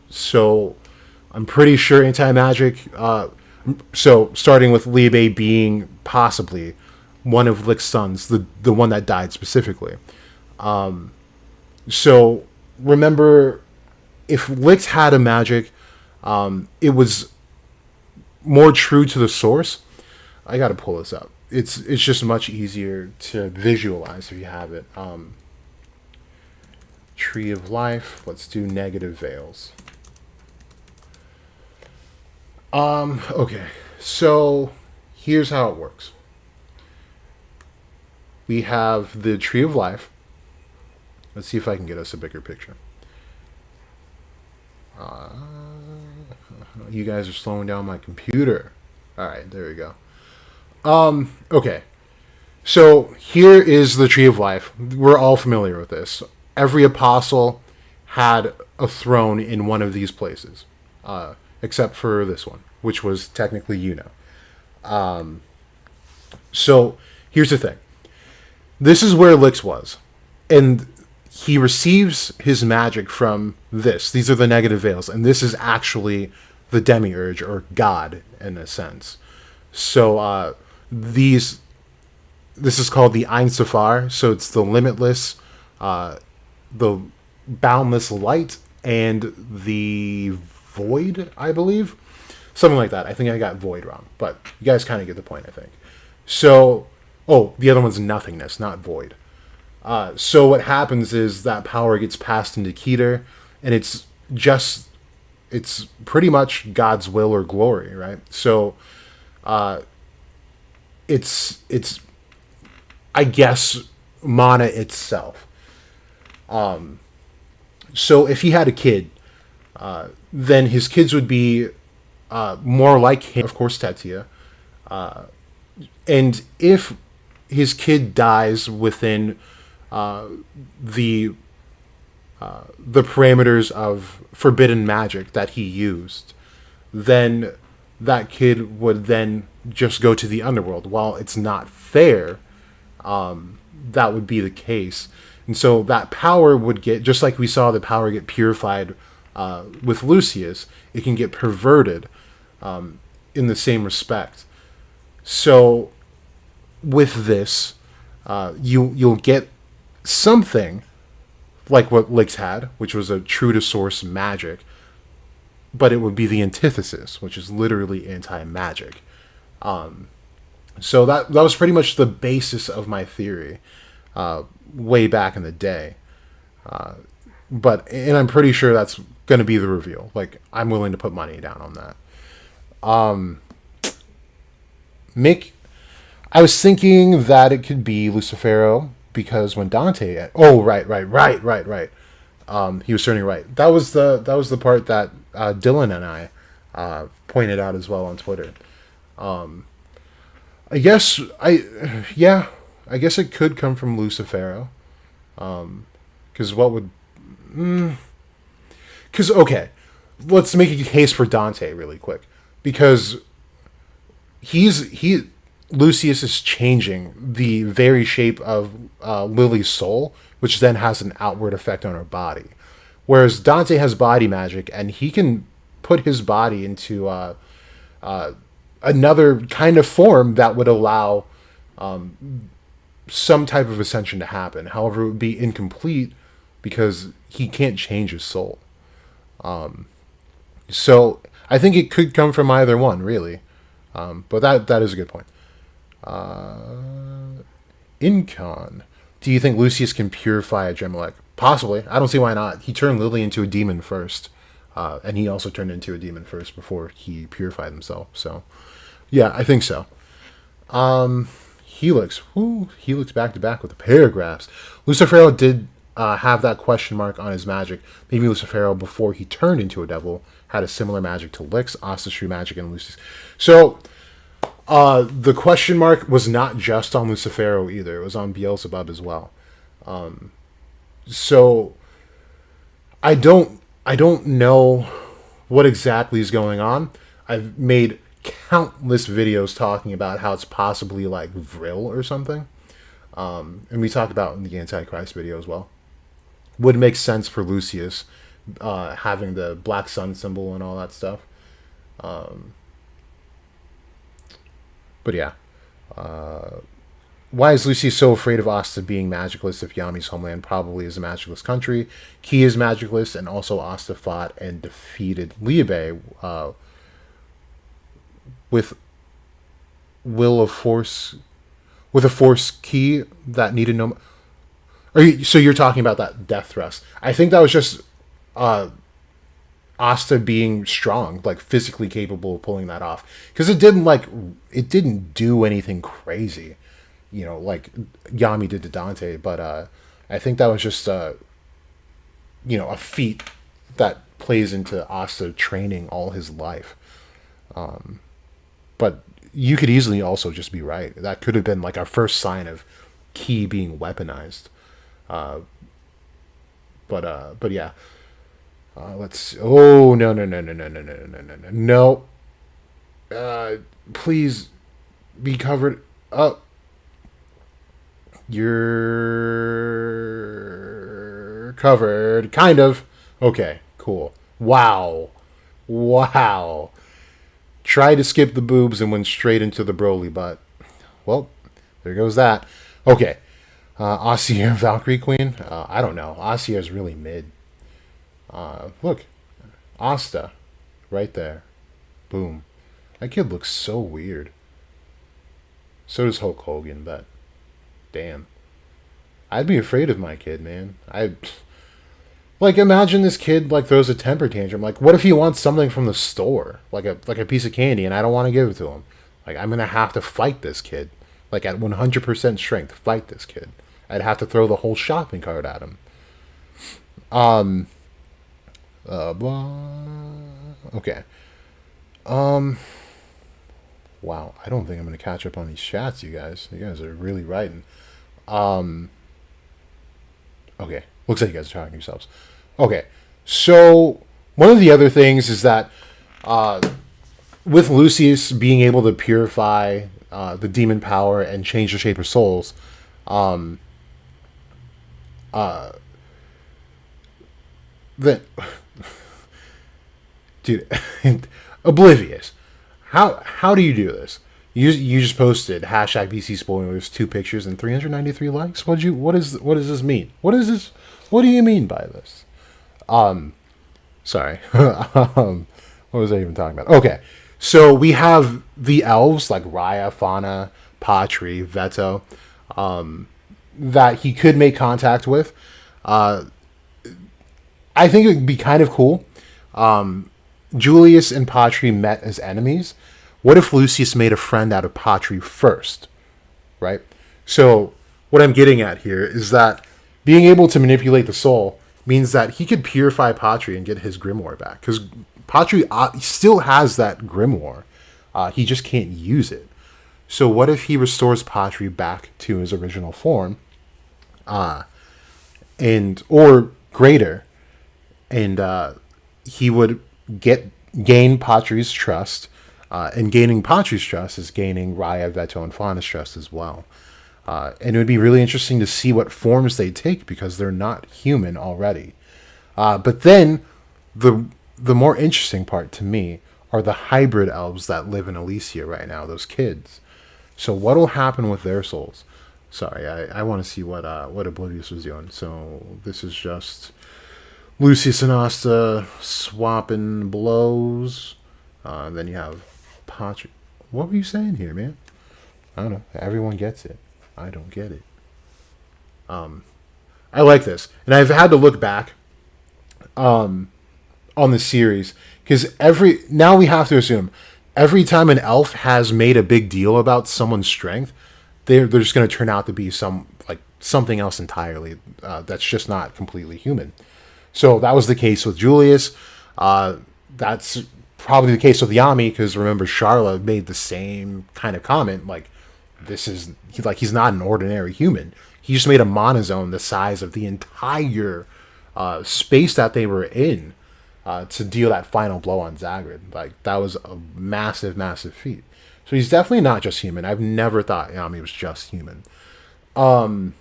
So I'm pretty sure anti-magic... so starting with Liu being possibly one of Lick's sons, the one that died specifically. So remember, if Lick had a magic, it was more true to the source. I gotta pull this up. It's just much easier to visualize if you have it. Tree of Life. Let's do negative veils. Okay. So here's how it works. We have the Tree of Life. Let's see if I can get us a bigger picture. You guys are slowing down my computer. All right, there we go. Okay. So here is the Tree of Life. We're all familiar with this. Every apostle had a throne in one of these places, except for this one, which was technically So here's the thing. This is where Lix was. And he receives his magic from this. These are the negative veils. And this is actually the demiurge, or God, in a sense. So this is called the Ein Sophar. So it's the limitless, the boundless light, and the void, I believe. Something like that. I think I got void wrong. But you guys kind of get the point, I think. So, the other one's nothingness, not void. So what happens is that power gets passed into Keter, and it's pretty much God's will or glory, right? So, it's I guess mana itself. So if he had a kid, then his kids would be more like him, of course, Tetia. And if his kid dies within the parameters of forbidden magic that he used, then that kid would then just go to the underworld. While it's not fair, that would be the case. And so that power would get, just like we saw the power get purified with Lucius, it can get perverted in the same respect. So with this, you'll get something like what Lix had, which was a true to source magic, but it would be the antithesis, which is literally anti-magic. So that was pretty much the basis of my theory way back in the day. And I'm pretty sure that's going to be the reveal. Like, I'm willing to put money down on that. Mick, I was thinking that it could be Lucifero, because when Dante... Oh, right. He was certainly right. That was the part that Dylan and I pointed out as well on Twitter. I guess it could come from Lucifero. Because what would... Because, okay, let's make a case for Dante really quick. Because Lucius is changing the very shape of Lily's soul, which then has an outward effect on her body. Whereas Dante has body magic, and he can put his body into another kind of form that would allow some type of ascension to happen. However, it would be incomplete because he can't change his soul. So I think it could come from either one, really. But that is a good point. Incon. Do you think Lucius can purify a Gemelec? Possibly. I don't see why not. He turned Lily into a demon first. And he also turned into a demon first before he purified himself. So, yeah, I think so. Helix. Helix back to back with the paragraphs. Lucifero did have that question mark on his magic. Maybe Lucifero, before he turned into a devil, had a similar magic to Lix, Ancestry magic, and Lucius. So, The question mark was not just on Lucifero either. It was on Beelzebub as well. So I don't know what exactly is going on. I've made countless videos talking about how it's possibly like Vril or something. And we talked about in the Antichrist video as well. Would make sense for Lucius having the black sun symbol and all that stuff. But yeah. Why is Lucy so afraid of Asta being magicless if Yami's homeland probably is a magicless country? Ki is magicless, and also Asta fought and defeated Liebe with will of force, with a force key that needed no. So you're talking about that death thrust? I think that was just Asta being strong, like physically capable of pulling that off, because it didn't do anything crazy, like Yami did to Dante. But I think that was just a feat that plays into Asta training all his life. But you could easily also just be right. That could have been like our first sign of Ki being weaponized. But yeah. Let's. Oh no. Please be covered up. You're covered, kind of. Okay, cool. Wow. Tried to skip the boobs and went straight into the Broly butt. Well, there goes that. Okay. Asir Valkyrie Queen? I don't know. Asir is really mid. Look. Asta. Right there. Boom. That kid looks so weird. So does Hulk Hogan, but damn. I'd be afraid of my kid, man. Imagine this kid throws a temper tantrum. What if he wants something from the store, like a piece of candy, and I don't want to give it to him? I'm gonna have to fight this kid, at 100% strength. Fight this kid. I'd have to throw the whole shopping cart at him. Okay. Wow. I don't think I'm gonna catch up on these chats, you guys. You guys are really writing. Okay. Looks like you guys are talking to yourselves. Okay. So one of the other things is that with Lucius being able to purify the demon power and change the shape of souls, that dude, Oblivious. How do you do this? You just posted #BC spoilers 2 pictures and 393 likes. What does this mean? What do you mean by this? Sorry. What was I even talking about? Okay. So we have the elves like Raya, Fauna, Patri, Veto, that he could make contact with. I think it would be kind of cool. Julius and Patri met as enemies. What if Lucius made a friend out of Patri first? Right? So what I'm getting at here is that being able to manipulate the soul means that he could purify Patri and get his grimoire back. Because Patri still has that grimoire. He just can't use it. So what if he restores Patri back to his original form? Or greater. And he would gain Patri's trust. And gaining Patri's trust is gaining Raya, Veto, and Fauna's trust as well. And it would be really interesting to see what forms they take because they're not human already. But then the more interesting part to me are the hybrid elves that live in Elysia right now, those kids. So what will happen with their souls? Sorry, I want to see what Oblivious was doing. So this is just Lucius and Asta swapping blows. Then you have Patri. What were you saying here, man? I don't know. Everyone gets it. I don't get it. I like this. And I've had to look back on the series because now we have to assume every time an elf has made a big deal about someone's strength, they're just going to turn out to be something else entirely that's just not completely human. So that was the case with Julius. That's probably the case with Yami, because remember Charla made the same kind of comment, like he's not an ordinary human. He just made a monozone the size of the entire space that they were in to deal that final blow on Zagrid. Like that was a massive, massive feat. So he's definitely not just human. I've never thought Yami was just human. What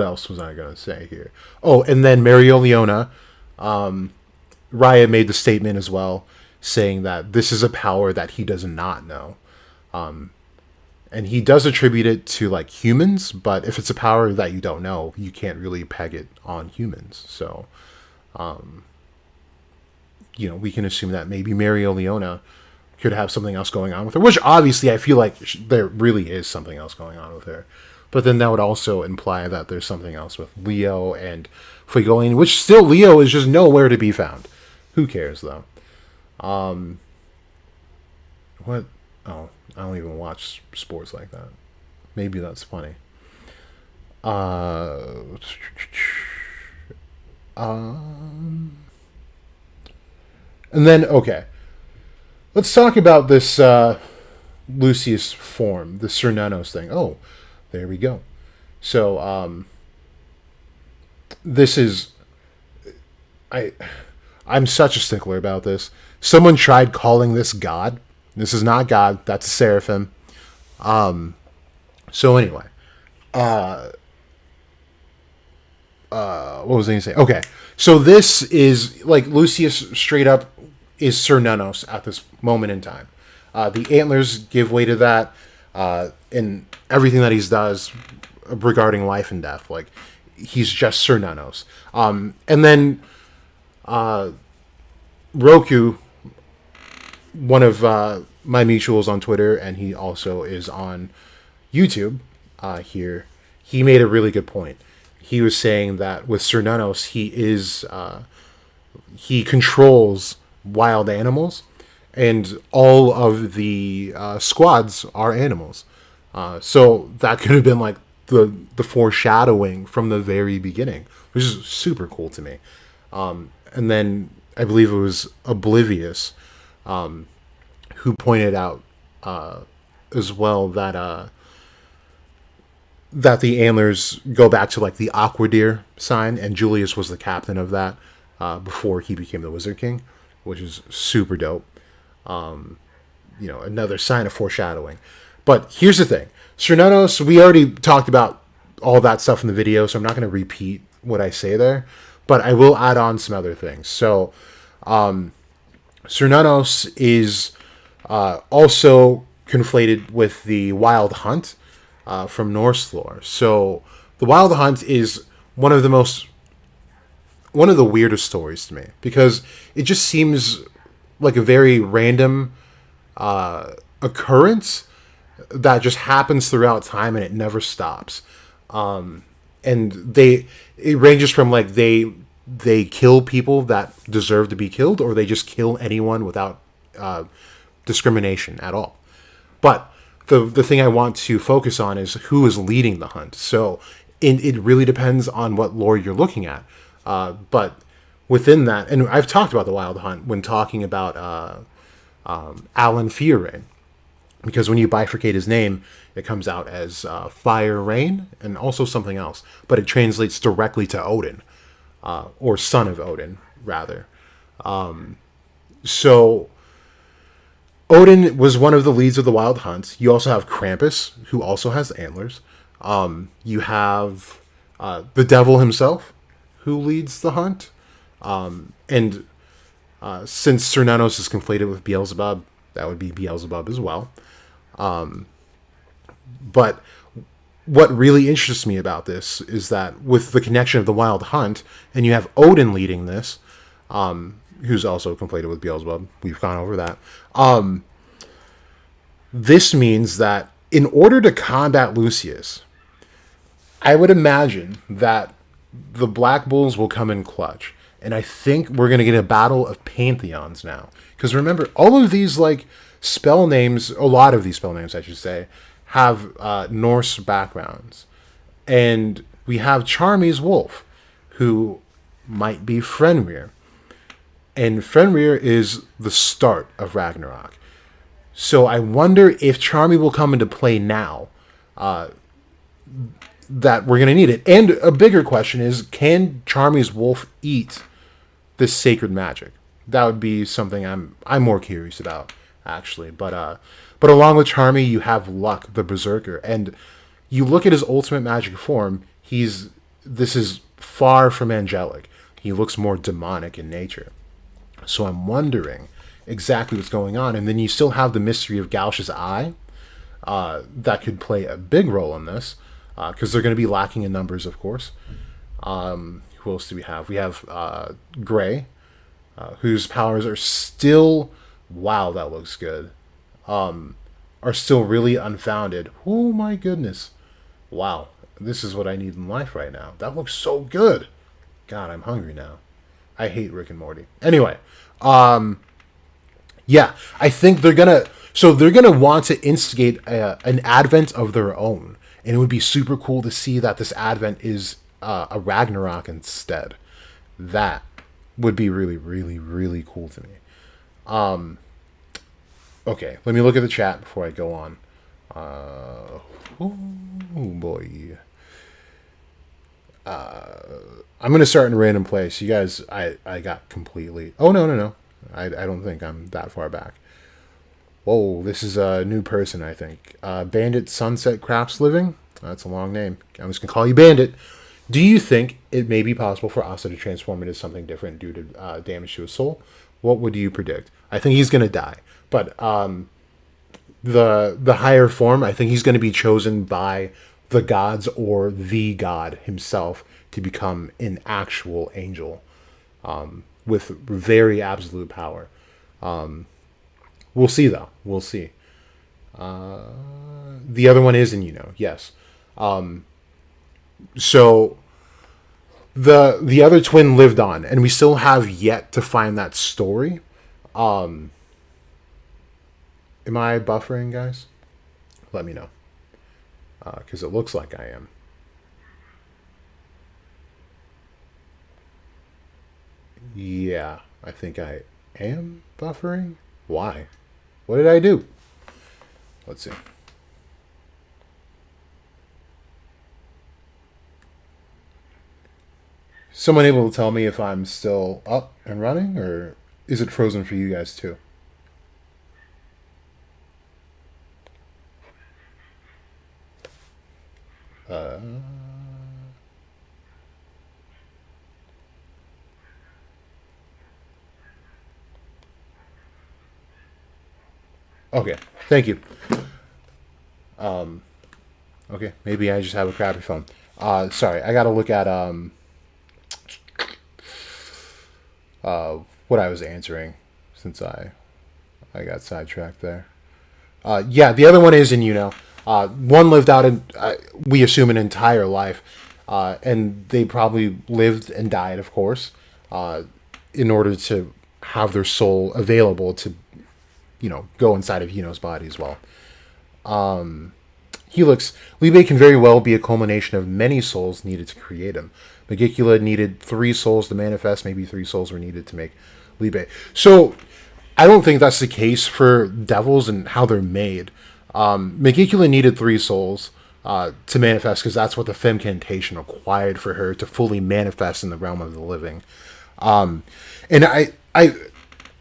else was I gonna say here? Oh, and then Mereoleona, Raya made the statement as well, saying that this is a power that he does not know. And he does attribute it to like humans, but if it's a power that you don't know, you can't really peg it on humans. So, we can assume that maybe Mereoleona could have something else going on with her, which obviously I feel like there really is something else going on with her. But then that would also imply that there's something else with Leo and Fuegolein, which still Leo is just nowhere to be found. Who cares though? What? Oh, I don't even watch sports like that. Maybe that's funny. And then, okay. Let's talk about this Lucius form, the Cernunnos thing. Oh, there we go. So, this is... I'm such a stickler about this. Someone tried calling this God. This is not God. That's a seraphim. So anyway. What was I going to say? Okay. So this is, like, Lucius straight up is Cernunnos at this moment in time. The antlers give way to that in everything that he does regarding life and death. Like, he's just Cernunnos. And then Roku, one of my mutuals on Twitter, and he also is on YouTube here, he made a really good point. He was saying that with Cernunnos, he controls wild animals, and all of the squads are animals. So that could have been like the foreshadowing from the very beginning, which is super cool to me. And then I believe it was Oblivious who pointed out as well that the antlers go back to like the Aqua Deer sign, and Julius was the captain of that before he became the Wizard King, which is super dope. Another sign of foreshadowing. But here's the thing. Cernunnos, we already talked about all that stuff in the video, so I'm not going to repeat what I say there, but I will add on some other things. So, Cernunnos is also conflated with the Wild Hunt from Norse lore. So, the Wild Hunt is one of the weirdest stories to me, because it just seems like a very random occurrence that just happens throughout time and it never stops. And it ranges from like they kill people that deserve to be killed, or they just kill anyone without discrimination at all. But the thing I want to focus on is who is leading the hunt. So it really depends on what lore you're looking at. But within that, and I've talked about the Wild Hunt when talking about Alan Fearrain, because when you bifurcate his name, it comes out as Fire Rain and also something else, but it translates directly to Odin, or son of Odin, rather. So Odin was one of the leads of the Wild Hunt. You also have Krampus, who also has antlers. You have the devil himself, who leads the hunt. And since Cernunnos is conflated with Beelzebub, that would be Beelzebub as well. But what really interests me about this is that with the connection of the Wild Hunt, and you have Odin leading this, who's also conflated with Beelzebub. We've gone over that. This means that in order to combat Lucius, I would imagine that the Black Bulls will come in clutch. And I think we're going to get a battle of pantheons now. Because remember, all of these spell names, a lot of these spell names, I should say, have Norse backgrounds. And we have Charmy's wolf, who might be Fenrir. and Fenrir is the start of Ragnarok. So I wonder if Charmy will come into play now. That we're going to need it. And a bigger question is, can Charmy's wolf eat this sacred magic? That would be something I'm more curious about, actually. But along with Charmy, you have Luck, the Berserker, and you look at his ultimate magic form. This is far from angelic. He looks more demonic in nature. So I'm wondering exactly what's going on. And then you still have the mystery of Gauch's eye that could play a big role in this, because they're going to be lacking in numbers, of course. Who else do we have? We have Gray, whose powers are still, wow, that looks good, are still really unfounded. Oh my goodness. Wow, this is what I need in life right now. That looks so good. God, I'm hungry now. I hate Rick and Morty. Anyway, yeah, I think they're gonna want to instigate an advent of their own, and it would be super cool to see that this advent is a Ragnarok instead. That would be really, really, really cool to me. Okay, let me look at the chat before I go on. Oh boy. I'm gonna start in a random place. You guys, I got completely. Oh no. I don't think I'm that far back. Whoa, this is a new person, I think. Bandit Sunset Crafts Living. That's a long name. I'm just gonna call you Bandit. Do you think it may be possible for Asa to transform into something different due to damage to his soul? What would you predict? I think he's gonna die, but the higher form, I think he's gonna be chosen by the gods or the god himself to become an actual angel, with very absolute power. We'll see, though. We'll see. The other one is in yes. So the other twin lived on, and we still have yet to find that story. Am I buffering, guys? Let me know. Because it looks like I am. Yeah, I think I am buffering. Why? What did I do? Let's see. Someone able to tell me if I'm still up and running, or is it frozen for you guys too? Okay, thank you. Okay, maybe I just have a crappy phone. Sorry, I gotta look at what I was answering, since I got sidetracked there. Yeah, the other one is in one lived out we assume an entire life, and they probably lived and died, of course, in order to have their soul available to go inside of Hino's body as well. Libe can very well be a culmination of many souls needed to create him. Megicula needed 3 souls to manifest. Maybe 3 souls were needed to make Libe. So I don't think that's the case for devils and how they're made. Megicula needed 3 souls to manifest, because that's what the femcantation required for her to fully manifest in the realm of the living. And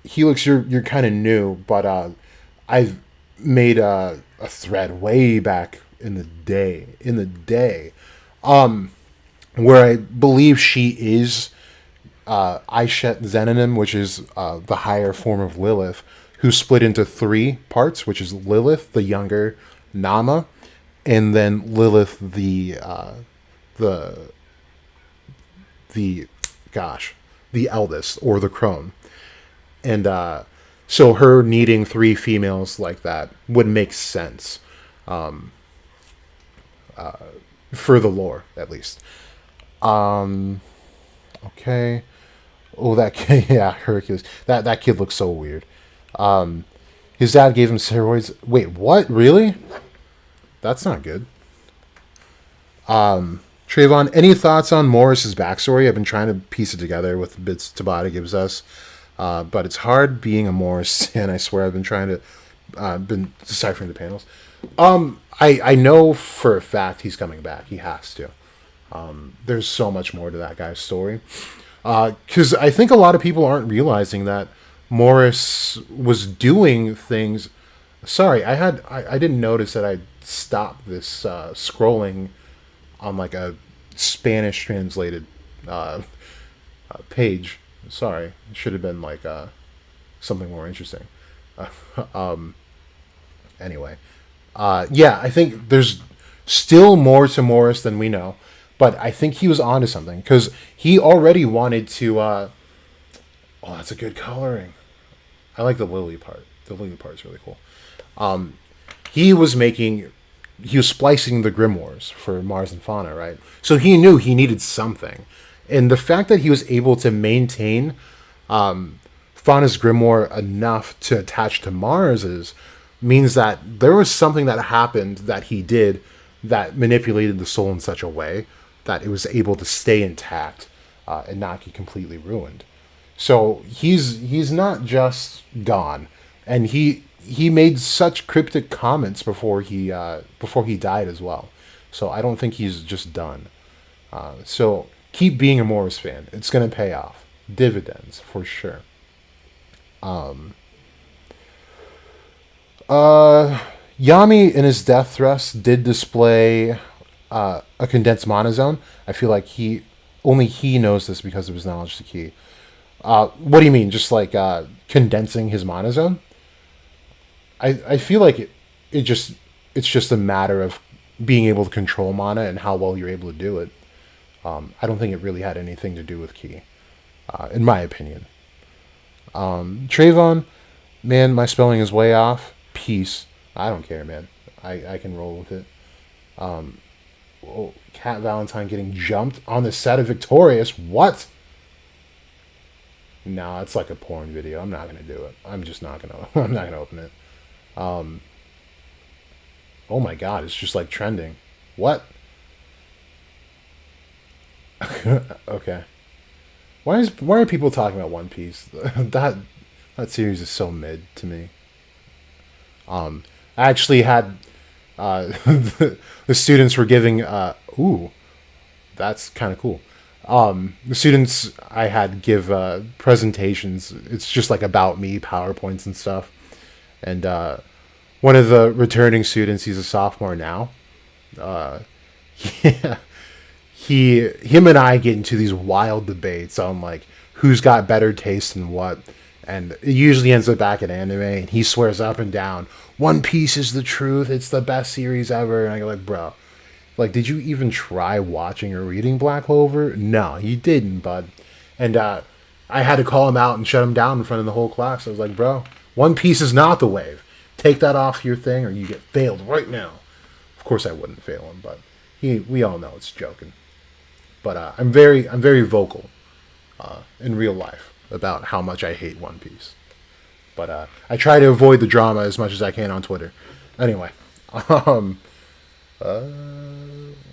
Helix, you're kind of new, but I've made a thread way back in the day, where I believe she is Aishet Zenonim, which is the higher form of Lilith, who split into 3 parts, which is Lilith, the younger Nama, and then Lilith, the eldest, or the crone. And so her needing 3 females like that would make sense, for the lore, at least. Okay. Oh, that kid, yeah, Hercules. That kid looks so weird. His dad gave him steroids. Wait, what? Really? That's not good. Trayvon, any thoughts on Morris's backstory? I've been trying to piece it together with the bits Tabata gives us. But it's hard being a Morris, and I swear I've been trying to been deciphering the panels. I know for a fact he's coming back. He has to. There's so much more to that guy's story. Because I think a lot of people aren't realizing that Morris was doing things. Sorry, I didn't notice that I stopped this scrolling on like a Spanish translated page. Sorry, it should have been like something more interesting. Um, anyway, yeah, I think there's still more to Morris than we know, but I think he was onto something because he already wanted to. Oh, that's a good coloring. I like the lily part. The lily part is really cool. He was making, he was splicing the grimoires for Mars and Fauna, right? So he knew he needed something, and the fact that he was able to maintain Fauna's grimoire enough to attach to Mars's means that there was something that happened that he did that manipulated the soul in such a way that it was able to stay intact and not get completely ruined. So he's not just gone, and he made such cryptic comments before he died as well. So I don't think he's just done. So keep being a Morris fan. It's gonna pay off dividends for sure. Yami in his death thrust did display a condensed mana zone. I feel like only he knows this because of his knowledge of the key. What do you mean? Just like condensing his mana zone? I feel like it's just a matter of being able to control mana and how well you're able to do it. I don't think it really had anything to do with key, in my opinion. Trayvon, man, my spelling is way off. Peace. I don't care, man. I can roll with it. Cat Valentine getting jumped on the set of Victorious. What? No, it's like a porn video. I'm not gonna do it. I'm just not gonna. I'm not gonna open it. Oh my god, it's just like trending. What? Okay. Why are people talking about One Piece? That series is so mid to me. I actually had the students were giving ooh, that's kind of cool. The students I had give presentations. It's just like about me, PowerPoints and stuff. And one of the returning students, he's a sophomore now. Yeah, him and I get into these wild debates on like who's got better taste and what. And it usually ends up back at anime, and he swears up and down, One Piece is the truth, it's the best series ever. And I go like, bro, like, did you even try watching or reading Black Clover? No, you didn't, bud. And I had to call him out and shut him down in front of the whole class. I was like, bro, One Piece is not the wave. Take that off your thing or you get failed right now. Of course I wouldn't fail him, but we all know it's joking. But I'm very vocal in real life about how much I hate One Piece. But I try to avoid the drama as much as I can on Twitter. Anyway, what are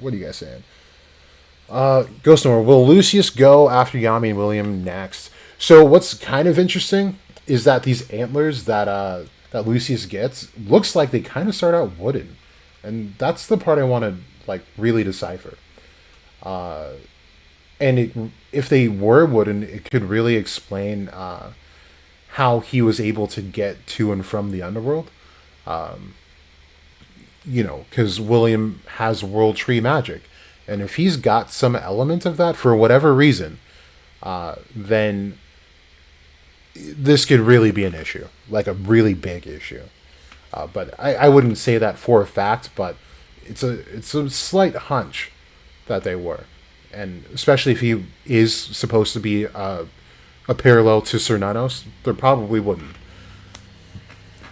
you guys saying? Ghost Nor, will Lucius go after Yami and William next? So what's kind of interesting is that these antlers that Lucius gets looks like they kind of start out wooden, and that's the part I want to like really decipher. If they were wooden, it could really explain how he was able to get to and from the underworld. Because William has world tree magic, and if he's got some element of that for whatever reason, then this could really be an issue, like a really big issue. But I wouldn't say that for a fact, but it's a slight hunch that they were. And especially if he is supposed to be a parallel to Cernanos, there probably wouldn't.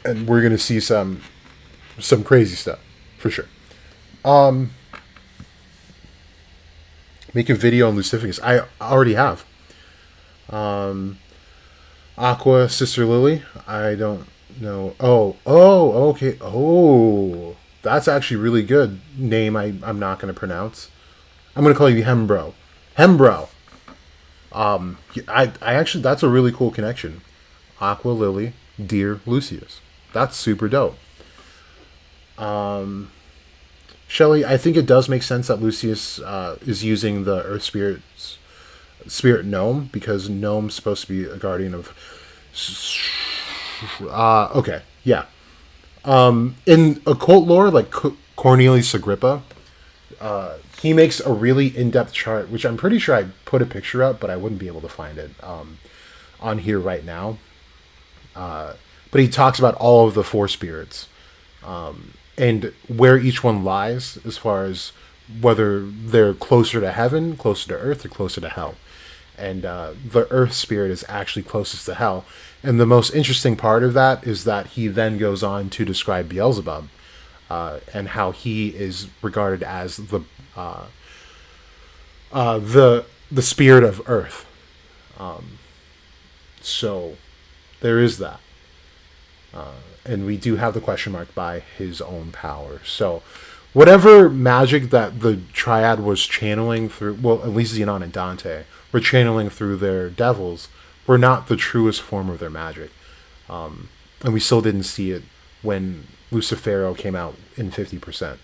And we're going to see some crazy stuff, for sure. Make a video on Lucificus. I already have. Aqua, Sister Lily. I don't know. Oh, okay. Oh, that's actually really good name I'm not going to pronounce. I'm going to call you Hembro. Hembro. I actually, that's a really cool connection. Aqua Lily, Dear Lucius. That's super dope. Shelley, I think it does make sense that Lucius is using the Earth Spirit Gnome, because Gnome's supposed to be a guardian of. Okay, yeah. In occult lore, like Cornelius Agrippa, he makes a really in-depth chart, which I'm pretty sure I put a picture up, but I wouldn't be able to find it on here right now. But he talks about all of the four spirits, and where each one lies as far as whether they're closer to heaven, closer to earth, or closer to hell. And the earth spirit is actually closest to hell. And the most interesting part of that is that he then goes on to describe Beelzebub, and how he is regarded as uh, the spirit of earth. So there is that. And we do have the question mark by his own power. So whatever magic that the triad was channeling through, well, at least Xenon and Dante were channeling through their devils, were not the truest form of their magic. And we still didn't see it when Lucifero came out in 50%.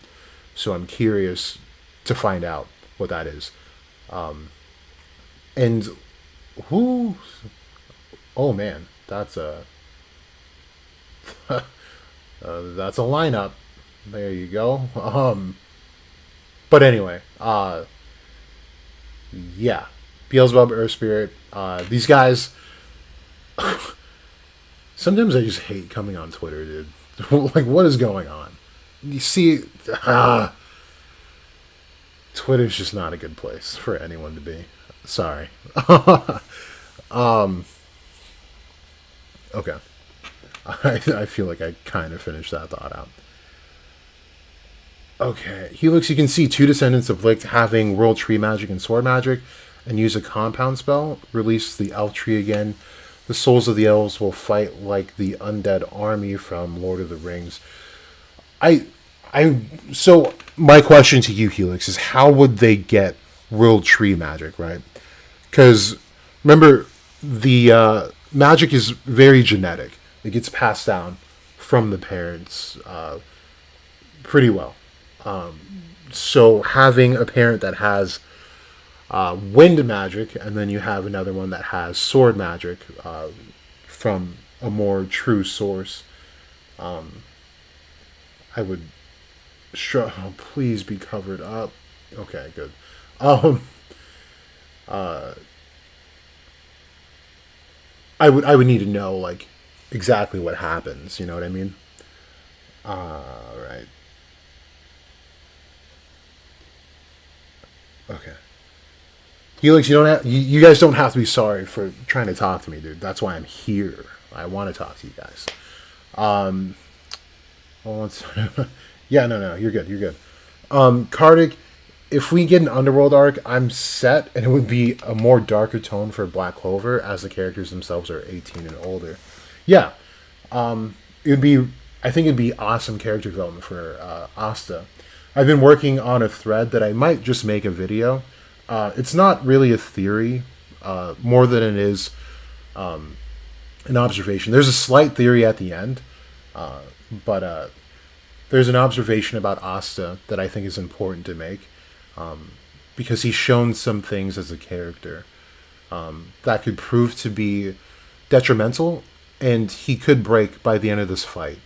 So I'm curious to find out what that is. And who? Oh man, that's a lineup. There you go. But anyway, yeah, Beelzebub, Earth Spirit. These guys. Sometimes I just hate coming on Twitter, dude. Like, what is going on? You see, Twitter's just not a good place for anyone to be. Sorry. Okay. I feel like I kind of finished that thought out. Okay. Helix, you can see two descendants of Licht having World Tree Magic and Sword Magic, and use a compound spell. Release the Elf Tree again. The souls of the elves will fight like the undead army from Lord of the Rings. So my question to you, Helix, is how would they get World Tree Magic, right? Because remember, the magic is very genetic. It gets passed down from the parents pretty well. So having a parent that has wind magic, and then you have another one that has sword magic from a more true source, I would. Oh, please be covered up. Okay, good. I would need to know like exactly what happens. You know what I mean? Right. Okay. Helix, you guys don't have to be sorry for trying to talk to me, dude. That's why I'm here. I want to talk to you guys. Well, yeah, no, you're good. You're good. Kardik, if we get an Underworld arc, I'm set, and it would be a more darker tone for Black Clover, as the characters themselves are 18 and older. Yeah, it would be. I think it'd be awesome character development for Asta. I've been working on a thread that I might just make a video. It's not really a theory, more than it is an observation. There's a slight theory at the end, but there's an observation about Asta that I think is important to make, because he's shown some things as a character that could prove to be detrimental, and he could break by the end of this fight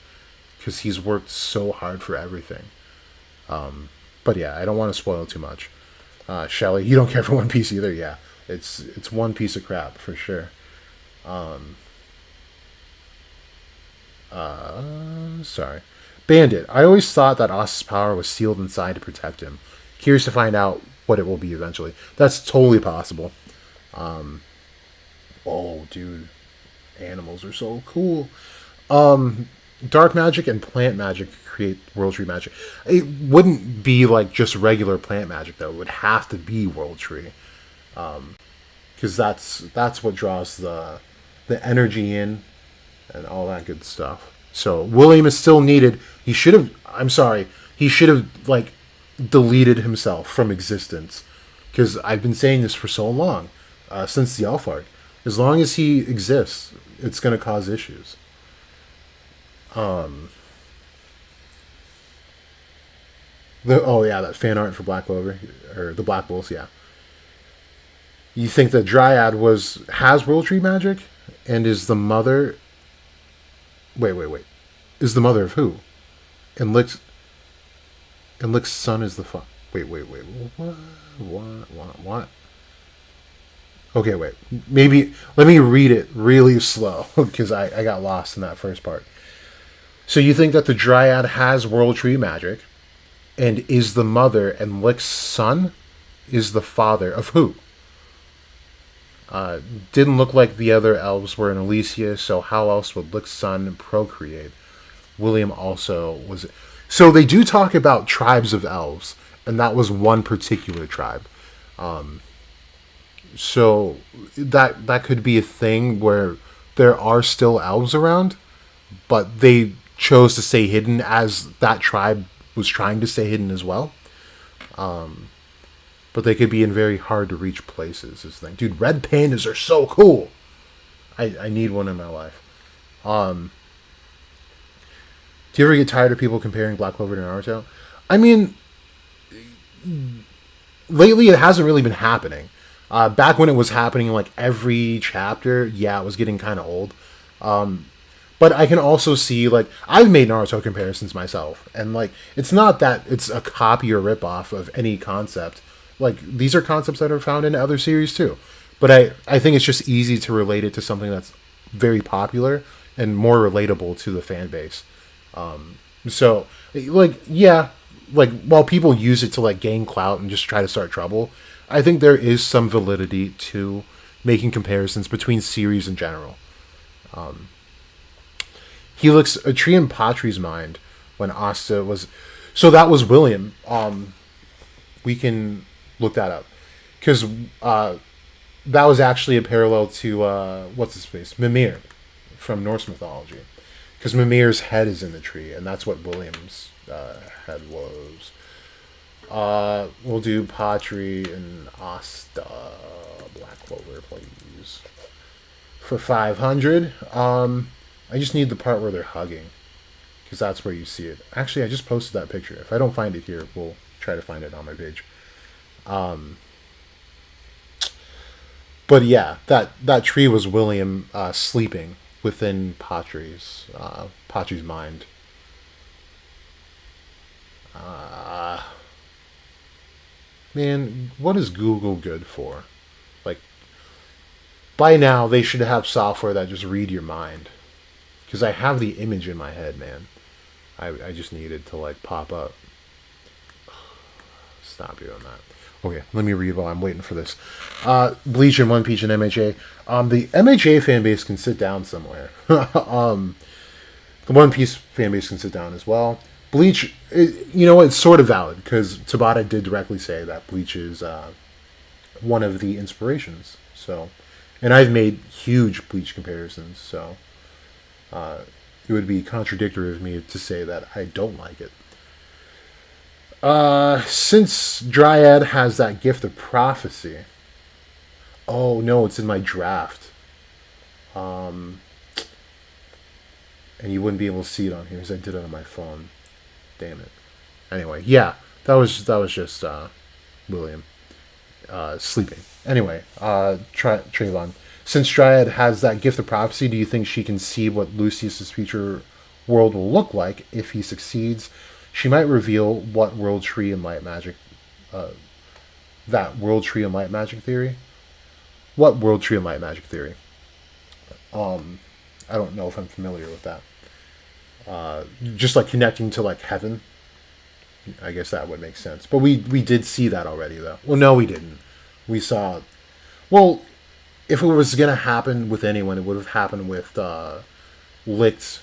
because he's worked so hard for everything. But yeah, I don't want to spoil too much. Shelly, you don't care for One Piece either. Yeah, it's one piece of crap for sure. Sorry. Bandit. I always thought that Asta's power was sealed inside to protect him. Curious to find out what it will be eventually. That's totally possible. Oh, dude. Animals are so cool. Dark magic and plant magic create World Tree magic. It wouldn't be like just regular plant magic, though. It would have to be World Tree. Because that's what draws the energy in and all that good stuff. So William is still needed. He should have. I'm sorry. He should have deleted himself from existence. Because I've been saying this for so long. since the Elf arc. As long as he exists, it's going to cause issues. Oh yeah, that fan art for Black Clover or the Black Bulls. Yeah, you think that Dryad has World Tree magic, and is the mother? Wait. Is the mother of who? And Lick's son is the Wait. What? Okay, wait. Maybe let me read it really slow because I got lost in that first part. So you think that the Dryad has World Tree magic, and is the mother, and Lick's son is the father of who? Didn't look like the other elves were in Elysia, so how else would Lick's son procreate? William also was. So they do talk about tribes of elves, and that was one particular tribe. So that could be a thing where there are still elves around, but they chose to stay hidden as that tribe was trying to stay hidden as well. But they could be in very hard to reach places. Is the thing, dude. Red pandas are so cool. I need one in my life. Do you ever get tired of people comparing Black Clover to Naruto? I mean, lately it hasn't really been happening. Back when it was happening, like every chapter, yeah, it was getting kind of old. But I can also see, like, I've made Naruto comparisons myself, and like, it's not that it's a copy or ripoff of any concept. Like, these are concepts that are found in other series too. But I think it's just easy to relate it to something that's very popular and more relatable to the fan base. So, like, yeah, like, while people use it to, like, gain clout and just try to start trouble, I think there is some validity to making comparisons between series in general. He looks a tree in Patri's mind when Asta was... So that was William. We can look that up. Because that was actually a parallel to, what's his face? Mimir from Norse mythology. Because Mimir's head is in the tree, and that's what William's head was. We'll do Patri and Asta. Black Clover, please. For 500. I just need the part where they're hugging. Because that's where you see it. Actually, I just posted that picture. If I don't find it here, we'll try to find it on my page. But yeah, that tree was William sleeping within Patri's mind. Man, what is Google good for? Like, by now they should have software that just read your mind. Because I have the image in my head, man. I just needed to, like, pop up. Stop doing that. Okay, let me read while I'm waiting for this. Bleach and One Piece and MHA. The MHA fan base can sit down somewhere. The One Piece fan base can sit down as well. Bleach, it's sort of valid, because Tabata did directly say that Bleach is one of the inspirations. So, and I've made huge Bleach comparisons, so it would be contradictory of me to say that I don't like it. Since Dryad has that gift of prophecy... Oh, no, it's in my draft. And you wouldn't be able to see it on here because I did it on my phone. Damn it. Anyway, yeah, that was just William sleeping. Anyway, Trayvon. Since Dryad has that gift of prophecy, do you think she can see what Lucius's future world will look like if he succeeds? She might reveal what World Tree and Light Magic... that World Tree and Light Magic theory? What World Tree and Light Magic theory? I don't know if I'm familiar with that. Just like connecting to like heaven. I guess that would make sense. But we did see that already, though. Well, no, we didn't. We saw... Well, if it was going to happen with anyone, it would have happened with Licht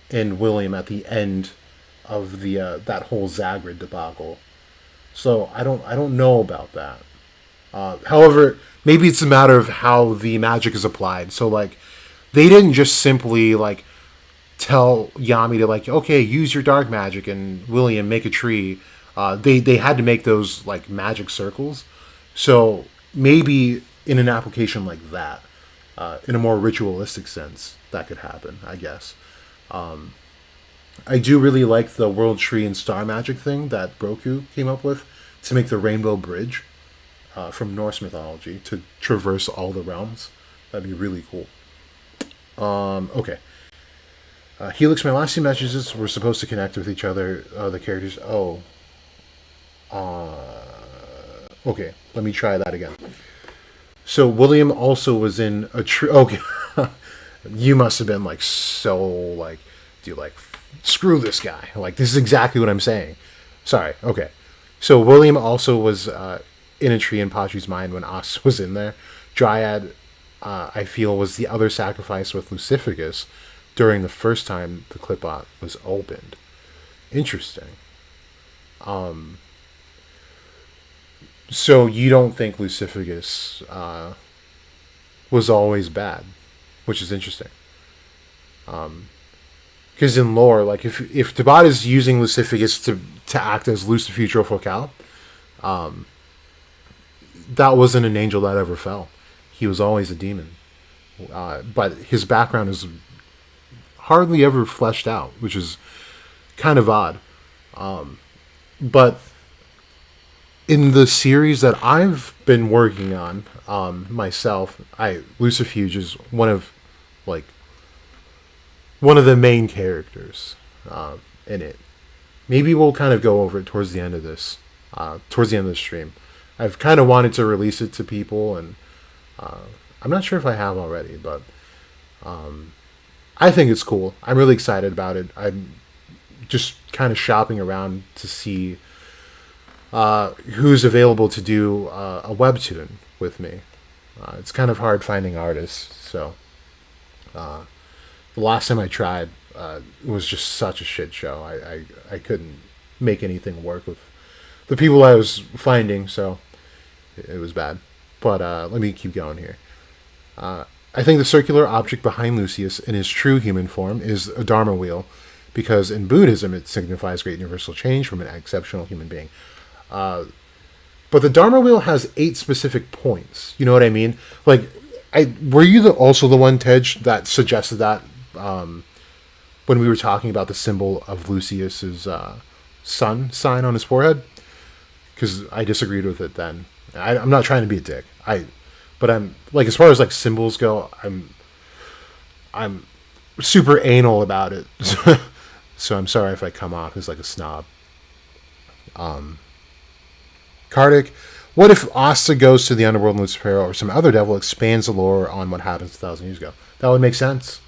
and William at the end of the that whole Zagrid debacle. So I don't know about that. However, maybe it's a matter of how the magic is applied. So like, they didn't just simply like tell Yami to like, okay, use your dark magic and William make a tree. They had to make those like magic circles. So maybe in an application like that, in a more ritualistic sense, that could happen, I guess. I do really like the world tree and star magic thing that Broku came up with to make the rainbow bridge from Norse mythology to traverse all the realms. That'd be really cool. Okay. Helix, my last two messages were supposed to connect with each other. The characters. Oh. Okay. Let me try that again. So William also was in a tree. Okay. You must have been like so like, dude, like screw this guy. Like this is exactly what I'm saying. Sorry. Okay. So William also was in a tree in Patri's mind when Os was in there. Dryad, I feel, was the other sacrifice with Lucificus during the first time the clipot was opened. Interesting. So you don't think Lucificus was always bad, which is interesting. Because in lore, like if Tabat is using Lucificus to act as Lucifutro Focal, that wasn't an angel that ever fell. He was always a demon. But his background is hardly ever fleshed out, which is kind of odd. But in the series that I've been working on myself, Lucifuge is one of the main characters in it. Maybe we'll kind of go over it towards the end of this stream. I've kind of wanted to release it to people, and I'm not sure if I have already, but I think it's cool. I'm really excited about it. I'm just kind of shopping around to see who's available to do a webtoon with me. It's kind of hard finding artists, so the last time I tried, it was just such a shit show. I couldn't make anything work with the people I was finding, so it was bad. But let me keep going here. I think the circular object behind Lucius in his true human form is a Dharma wheel, because in Buddhism it signifies great universal change from an exceptional human being. But the Dharma wheel has 8 specific points. You know what I mean? Like, were you also the one, Tej, that suggested that when we were talking about the symbol of Lucius's sun sign on his forehead? Because I disagreed with it then. I'm not trying to be a dick. But I'm like, as far as like symbols go, I'm super anal about it. So I'm sorry if I come off as like a snob. Kardik, what if Asta goes to the underworld and Lucifero or some other devil expands the lore on what happens 1,000 years ago? That would make sense.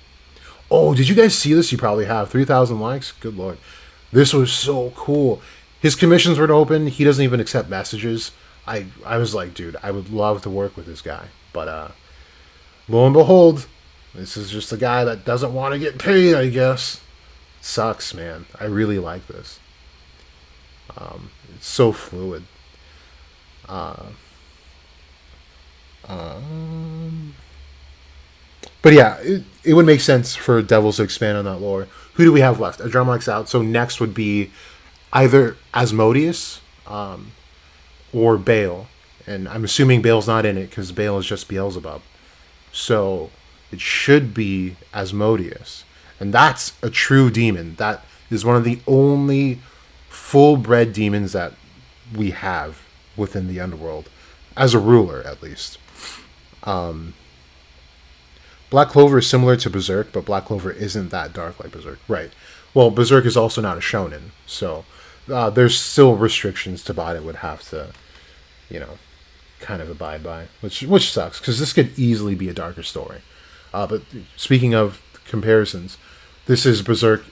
Oh, did you guys see this? You probably have. 3,000 likes? Good lord. This was so cool. His commissions were open. He doesn't even accept messages. I was like, dude, I would love to work with this guy. But lo and behold, this is just a guy that doesn't want to get paid, I guess. Sucks, man. I really like this. It's so fluid. But yeah, it would make sense for Devils to expand on that lore. Who do we have left? Adremalek's out, so next would be either Asmodeus or Baal. And I'm assuming Baal's not in it because Baal is just Beelzebub. So it should be Asmodeus. And that's a true demon. That is one of the only full-bred demons that we have within the underworld. As a ruler, at least. Black Clover is similar to Berserk, but Black Clover isn't that dark like Berserk. Right. Well, Berserk is also not a shonen, so there's still restrictions Tabata would have to, kind of abide by, which sucks, because this could easily be a darker story. But speaking of comparisons, this is Berserk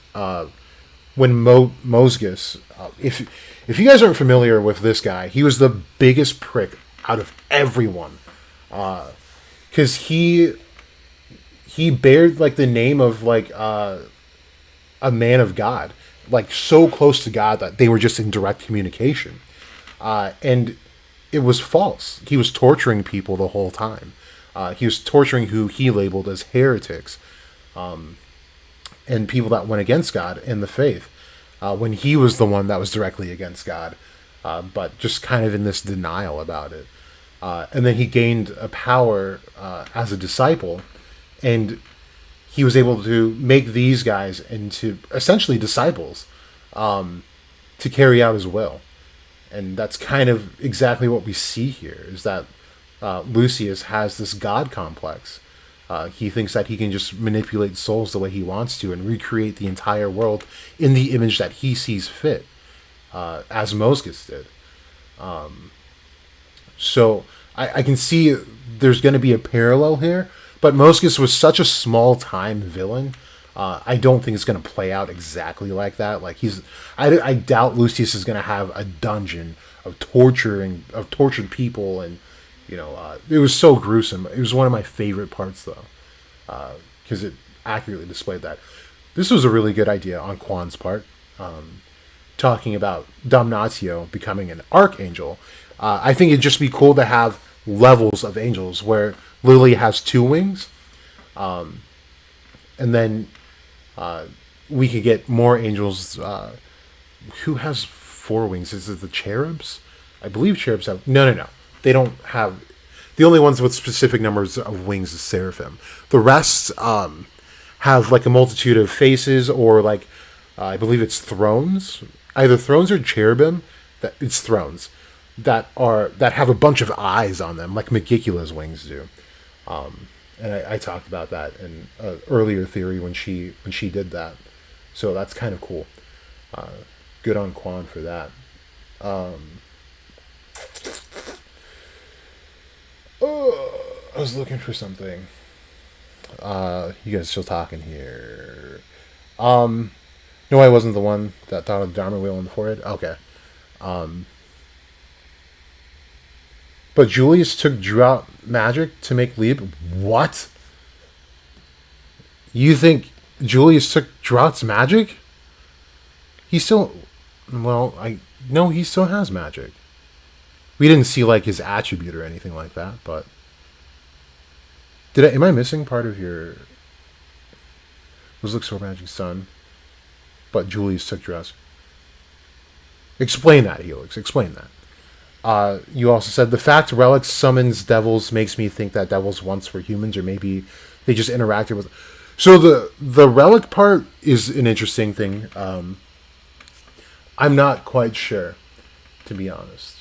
when Mosgus, if you guys aren't familiar with this guy, he was the biggest prick out of everyone. Because he bared, like, the name of, like, a man of God. Like, so close to God that they were just in direct communication. And it was false. He was torturing people the whole time. He was torturing who he labeled as heretics. And people that went against God in the faith. When he was the one that was directly against God. But just kind of in this denial about it. and then he gained a power as a disciple, and he was able to make these guys into essentially disciples to carry out his will. And that's kind of exactly what we see here, is that Lucius has this god complex. He thinks that he can just manipulate souls the way he wants to and recreate the entire world in the image that he sees fit, as Moscus did. So I can see there's going to be a parallel here, but Moscus was such a small time villain. I don't think it's going to play out exactly like that. Like I doubt Lucius is going to have a dungeon of tortured people, and it was so gruesome. It was one of my favorite parts though, because it accurately displayed that. This was a really good idea on Quan's part, talking about Damnatio becoming an archangel. I think it'd just be cool to have levels of angels where Lily has 2 wings, and then we could get more angels. Who has 4 wings? Is it the cherubs? I believe cherubs have... No. They don't have... The only ones with specific numbers of wings is seraphim. The rest have like a multitude of faces, or like, I believe it's thrones. Either thrones or cherubim. It's thrones that have a bunch of eyes on them, like Megicula's wings do. And I talked about that in an earlier theory when she did that. So that's kind of cool. Good on Quan for that. I was looking for something. You guys still talking here? No, I wasn't the one that thought of the Dharma wheel on the forehead. Okay. But Julius drew out magic to make Lieb. What? You think Julius took Drought's magic? He still... Well, no, he still has magic. We didn't see, like, his attribute or anything like that, but... Am I missing part of your... Was looks for magic son, but Julius took Drought's... Explain that, Helix. Explain that. You also said, the fact relics summons devils makes me think that devils once were humans, or maybe they just interacted with... So the relic part is an interesting thing. I'm not quite sure, to be honest.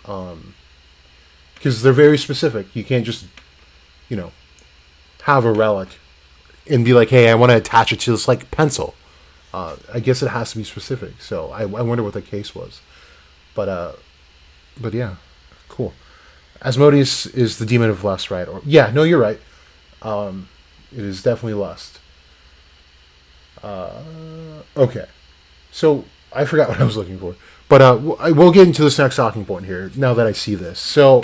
Because they're very specific. You can't just, have a relic and be like, hey, I want to attach it to this, like, pencil. I guess it has to be specific. So I wonder what the case was. But yeah, cool. Asmodeus is the demon of lust, right? Or yeah, no, you're right. It is definitely lust. Okay. So I forgot what I was looking for. But we'll get into this next talking point here now that I see this. So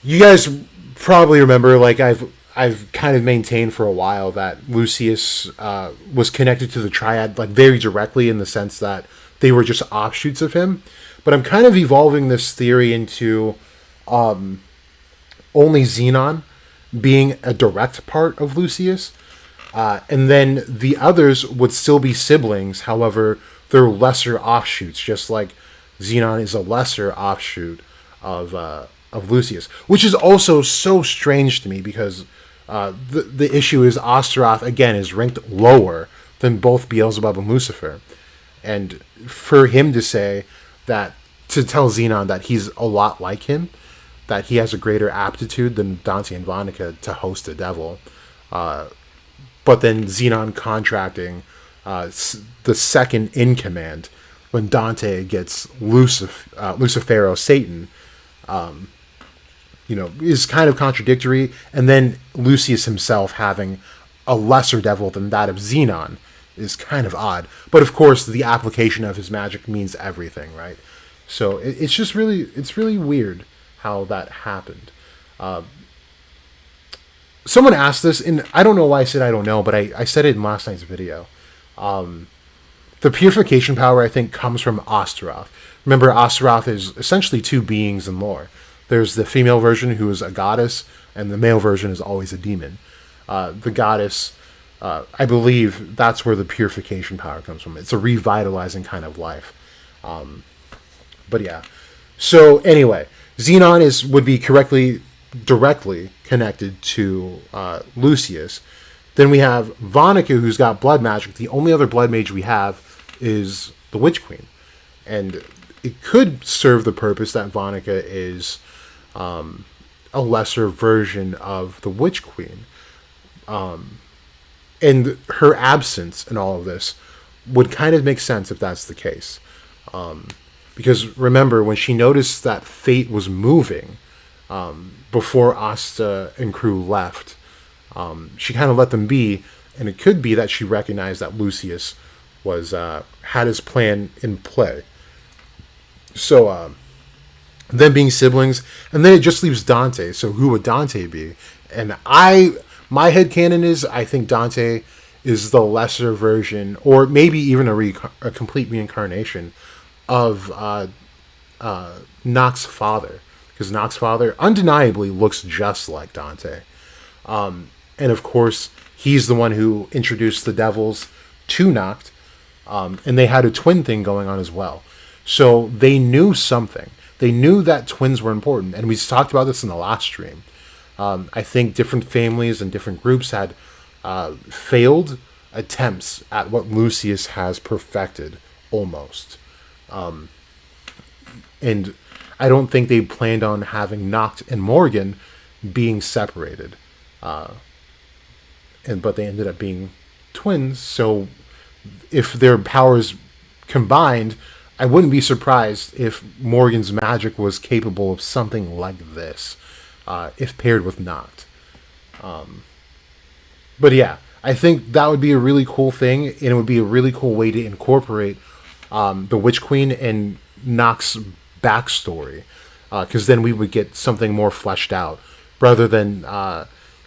you guys probably remember, like, I've kind of maintained for a while that Lucius was connected to the Triad, like, very directly, in the sense that they were just offshoots of him. But I'm kind of evolving this theory into only Xenon being a direct part of Lucius. And then the others would still be siblings. However, they're lesser offshoots, just like Xenon is a lesser offshoot of Lucius. Which is also so strange to me, because the issue is Osteroth, again, is ranked lower than both Beelzebub and Lucifer. And for him to say that, to tell Xenon that he's a lot like him, that he has a greater aptitude than Dante and Vonica to host a devil, but then Xenon contracting the second in command when Dante gets Lucifero Satan, is kind of contradictory. And then Lucius himself having a lesser devil than that of Xenon is kind of odd. But of course, the application of his magic means everything, right? So it's really weird how that happened. Someone asked this, and I don't know why I said I don't know, but I said it in last night's video. The purification power, I think, comes from Osteroth. Remember, Osteroth is essentially 2 beings in lore. There's the female version, who is a goddess, and the male version is always a demon. The goddess, I believe that's where the purification power comes from. It's a revitalizing kind of life. But yeah. So anyway, Xenon would be directly connected to Lucius. Then we have Vonica, who's got blood magic. The only other blood mage we have is the Witch Queen. And it could serve the purpose that Vonica is a lesser version of the Witch Queen. And her absence in all of this would kind of make sense if that's the case. Because remember, when she noticed that fate was moving before Asta and crew left, she kind of let them be, and it could be that she recognized that Lucius was had his plan in play. So, them being siblings, and then it just leaves Dante. So who would Dante be? And my headcanon is, I think Dante is the lesser version, or maybe even a complete reincarnation of Nox's father. Because Nox's father undeniably looks just like Dante. And of course, he's the one who introduced the devils to Nox, and they had a twin thing going on as well. So they knew something. They knew that twins were important, and we talked about this in the last stream. I think different families and different groups had failed attempts at what Lucius has perfected, almost. And I don't think they planned on having Noct and Morgan being separated. But they ended up being twins, so if their powers combined, I wouldn't be surprised if Morgan's magic was capable of something like this, if paired with Noct. But yeah, I think that would be a really cool thing, and it would be a really cool way to incorporate the Witch Queen and Noct's backstory, because then we would get something more fleshed out, rather than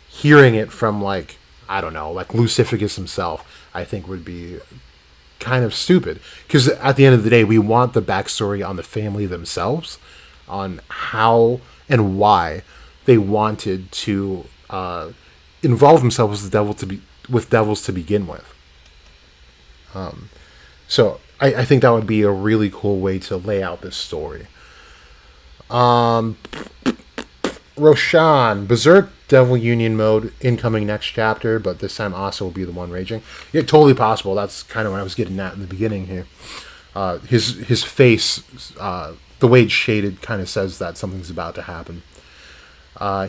hearing it from, like, I don't know, like Lucificus himself. I think would be kind of stupid, because at the end of the day, we want the backstory on the family themselves, on how and why they wanted to involve themselves with devils to begin with. So I think that would be a really cool way to lay out this story. Roshan, Berserk Devil Union mode, incoming next chapter, but this time Asa will be the one raging. Yeah, totally possible. That's kind of what I was getting at in the beginning here. His face, the way it's shaded, kind of says that something's about to happen.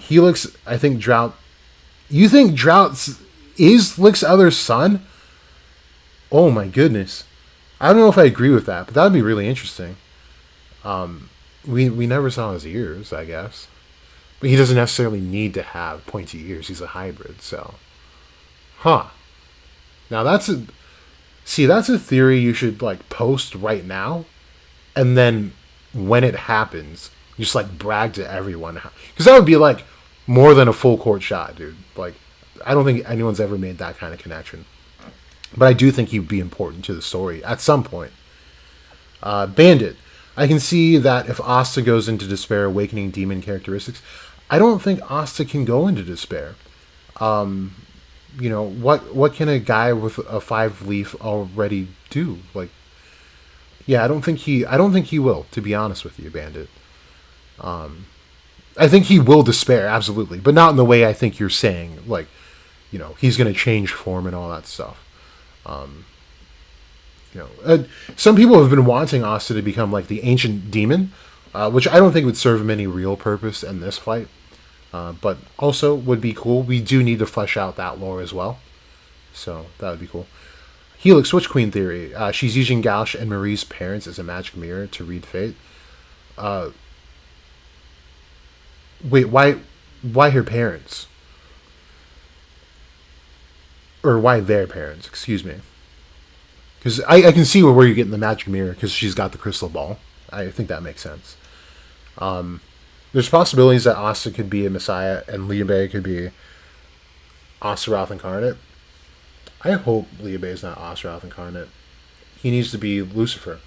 Helix, I think Drought... You think Drought is Lick's other son? Oh my goodness. I don't know if I agree with that, but that would be really interesting. We never saw his ears, I guess. But he doesn't necessarily need to have pointy ears. He's a hybrid, so... Huh. Now that's a... See, that's a theory you should, like, post right now. And then, when it happens, just, like, brag to everyone. Because that would be, like, more than a full court shot, dude. Like, I don't think anyone's ever made that kind of connection. But I do think he'd be important to the story at some point. Bandit. I can see that if Asta goes into despair, awakening demon characteristics... I don't think Asta can go into despair. What can a guy with a 5-leaf already do? Like, yeah, I don't think he will, to be honest with you, Bandit. I think he will despair, absolutely, but not in the way I think you're saying, like, he's going to change form and all that stuff. Some people have been wanting Asta to become like the ancient demon, which I don't think would serve him any real purpose in this fight. But also would be cool. We do need to flesh out that lore as well. So that would be cool. Helix Witch Queen theory. She's using Gauche and Marie's parents as a magic mirror to read fate. Wait, why her parents? Or why their parents, excuse me. Because I can see where you're getting the magic mirror, because she's got the crystal ball. I think that makes sense. There's possibilities that Asta could be a Messiah and Liebe could be Astaroth incarnate. I hope Liebe is not Astaroth incarnate. He needs to be Lucifer.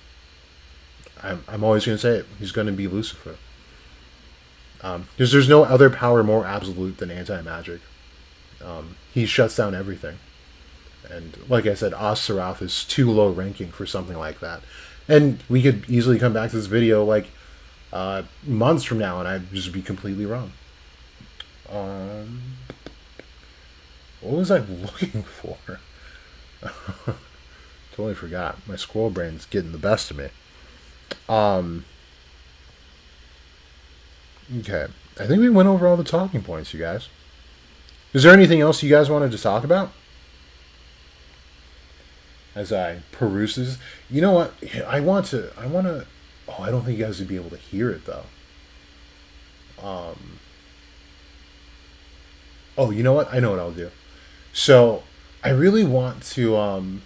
I'm always going to say it. He's going to be Lucifer. Because there's no other power more absolute than anti-magic. He shuts down everything. And like I said, Astaroth is too low ranking for something like that. And we could easily come back to this video like months from now, and I'd just be completely wrong. What was I looking for? Totally forgot. My squirrel brain's getting the best of me. Okay. I think we went over all the talking points, you guys. Is there anything else you guys wanted to talk about? As I peruse this. You know what? I want to. Oh, I don't think you guys would be able to hear it, though. Oh, you know what? I know what I'll do. So, I really want to,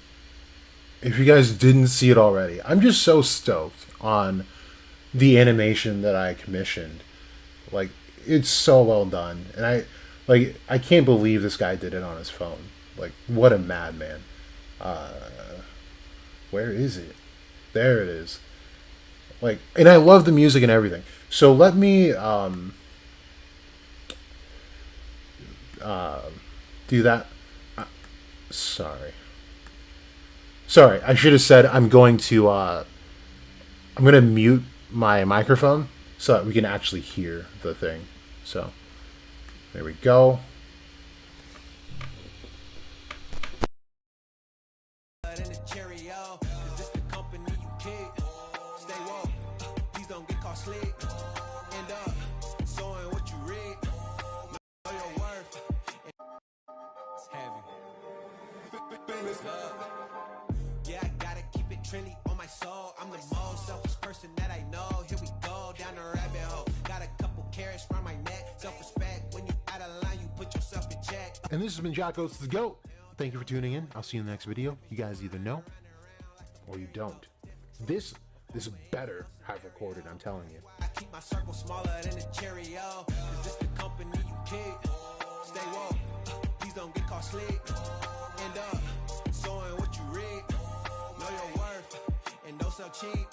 if you guys didn't see it already, I'm just so stoked on the animation that I commissioned. Like, it's so well done. And I can't believe this guy did it on his phone. Like, what a madman. Where is it? There it is. Like, and I love the music and everything. So let me, do that. Sorry. Sorry, I should have said I'm going to mute my microphone so that we can actually hear the thing. So, there we go. Yeah, I gotta keep it trendy on my soul. I'm the most selfish person that I know. Here we go down the rabbit hole. Got a couple carrots around my neck. Self-respect. When you out of line, you put yourself in check. And this has been Jocko's the GOAT. Thank you for tuning in. I'll see you in the next video. You guys either know or you don't. This better have recorded, I'm telling you. I keep my circle smaller than a Cheerio. Is this the company you keep? Stay woke. Please don't get caught sleep. End up sowing what you reap. Know your worth and don't sell cheap.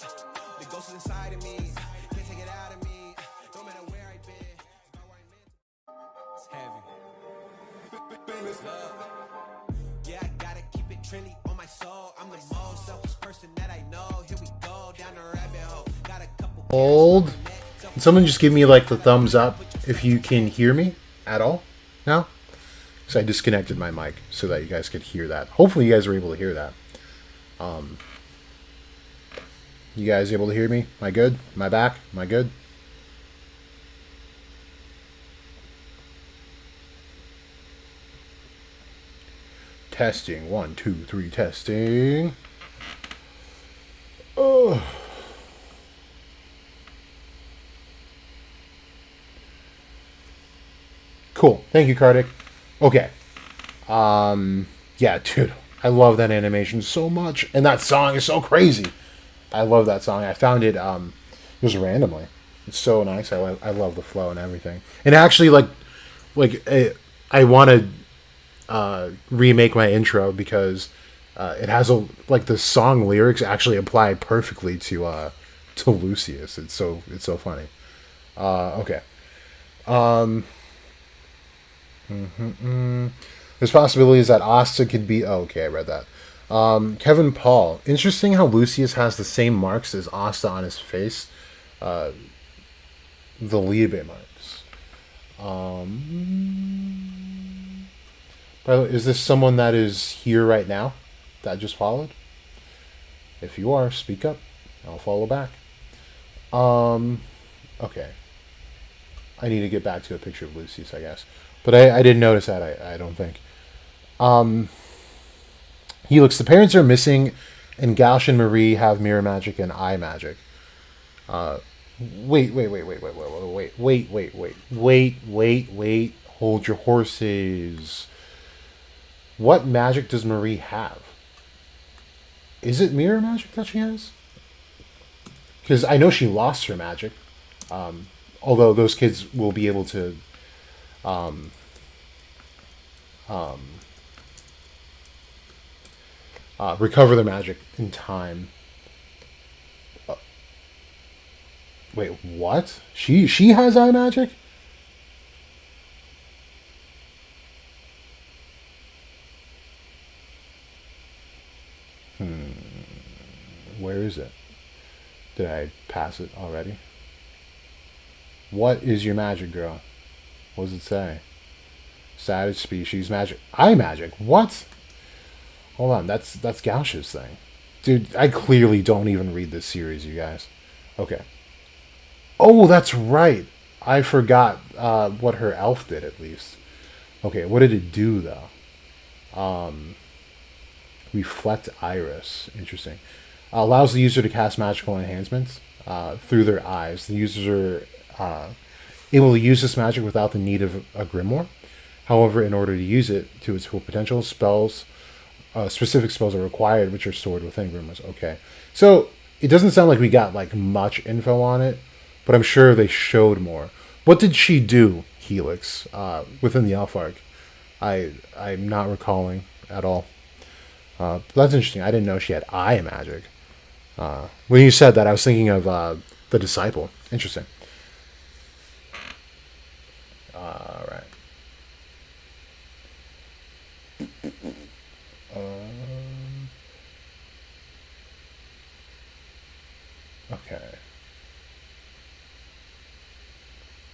The ghost is inside of me. Can't take it out of me. No matter where I've been. It's heavy. Yeah, I gotta keep it trendy on my soul. I'm the most selfish person that I know. Here we go down the rabbit hole. Got a couple. Hold. Can someone just give me like the thumbs up if you can hear me at all now? So I disconnected my mic so that you guys could hear that. Hopefully you guys were able to hear that. You guys able to hear me? Am I good? Am I back? Am I good? Testing. 1, 2, 3, testing. Oh. Cool. Thank you, Kartik. Okay. Yeah, dude. I love that animation so much. And that song is so crazy. I love that song. I found it just randomly. It's so nice. I love the flow and everything. And actually, I want to remake my intro because it has the song lyrics actually apply perfectly to Lucius. It's so funny. Okay. There's possibilities that Asta could be. Oh, okay, I read that. Kevin Paul. Interesting how Lucius has the same marks as Asta on his face. The Liebe marks. By the way, is this someone that is here right now that just followed? If you are, speak up. I'll follow back. Okay. I need to get back to a picture of Lucius, I guess. But I didn't notice that, I don't think. Helix, the parents are missing, and Gauche and Marie have mirror magic and eye magic. Wait. Hold your horses. What magic does Marie have? Is it mirror magic that she has? Because I know she lost her magic. Although those kids will be able to recover their magic in time. Wait, what? She has eye magic? Where is it? Did I pass it already? What is your magic, girl? What does it say? Savage species magic. I magic. What? Hold on. That's Gauch's thing. Dude, I clearly don't even read this series, you guys. Okay. Oh, that's right. I forgot what her elf did, at least. Okay, what did it do, though? Reflect Iris. Interesting. Allows the user to cast magical enhancements through their eyes. The users are able to use this magic without the need of a grimoire. However, in order to use it to its full potential, specific spells are required, which are stored within grimoires. Okay, so it doesn't sound like we got like much info on it, but I'm sure they showed more. What did she do, Helix, within the Elf arc? I'm not recalling at all. That's interesting. I didn't know she had eye magic. When you said that, I was thinking of the disciple. Interesting. All right. Okay.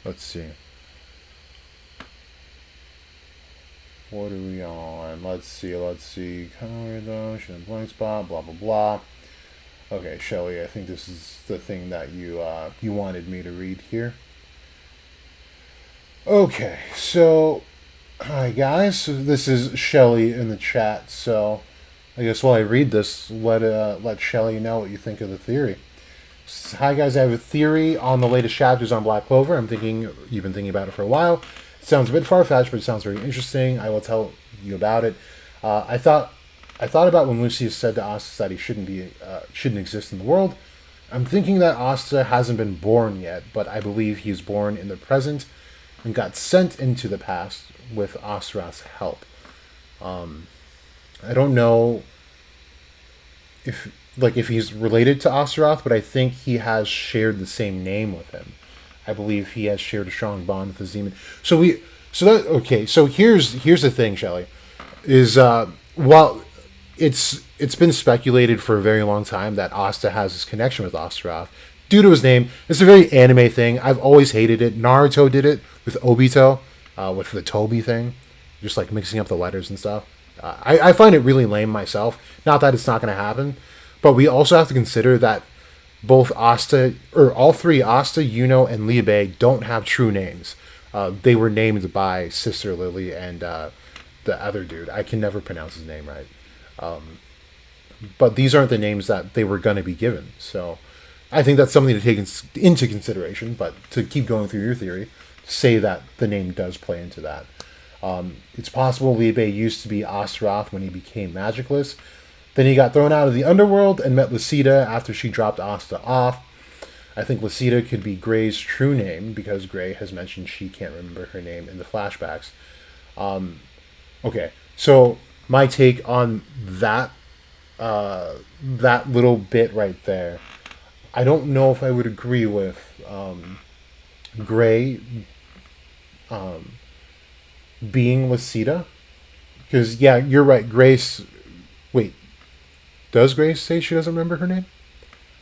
Let's see. What are we on? Let's see. Color though, she in blank spot, blah blah blah. Okay, Shelly, I think this is the thing that you wanted me to read here. Okay, so hi guys, so this is Shelly in the chat. So I guess while I read this, let Shelly know what you think of the theory. Hi guys, I have a theory on the latest chapters on Black Clover. I'm thinking you've been thinking about it for a while. It sounds a bit far-fetched, but it sounds very interesting. I will tell you about it. I thought about when Lucius said to Asta that he shouldn't exist in the world. I'm thinking that Asta hasn't been born yet, but I believe he is born in the present and got sent into the past with Astaroth's help. I don't know if he's related to Astaroth, but I think he has shared the same name with him. I believe he has shared a strong bond with his demon. So here's the thing, Shelley, is while it's been speculated for a very long time that Asta has this connection with Astaroth due to his name. It's a very anime thing. I've always hated it. Naruto did it with Obito, with the Toby thing, just like mixing up the letters and stuff. I find it really lame myself. Not that it's not going to happen, but we also have to consider that all three, Asta, Yuno, and Liebe, don't have true names. They were named by Sister Lily and the other dude. I can never pronounce his name right. But these aren't the names that they were going to be given. So I think that's something to take into consideration. But to keep going through your theory, say that the name does play into that. It's possible Liebe used to be Astaroth when he became magicless. Then he got thrown out of the underworld and met Lucida after she dropped Asta off. I think Lucida could be Gray's true name because Gray has mentioned she can't remember her name in the flashbacks. Okay, so my take on that little bit right there, I don't know if I would agree with Gray being Lucida, because yeah, you're right. Grace. Wait, does Grace say she doesn't remember her name?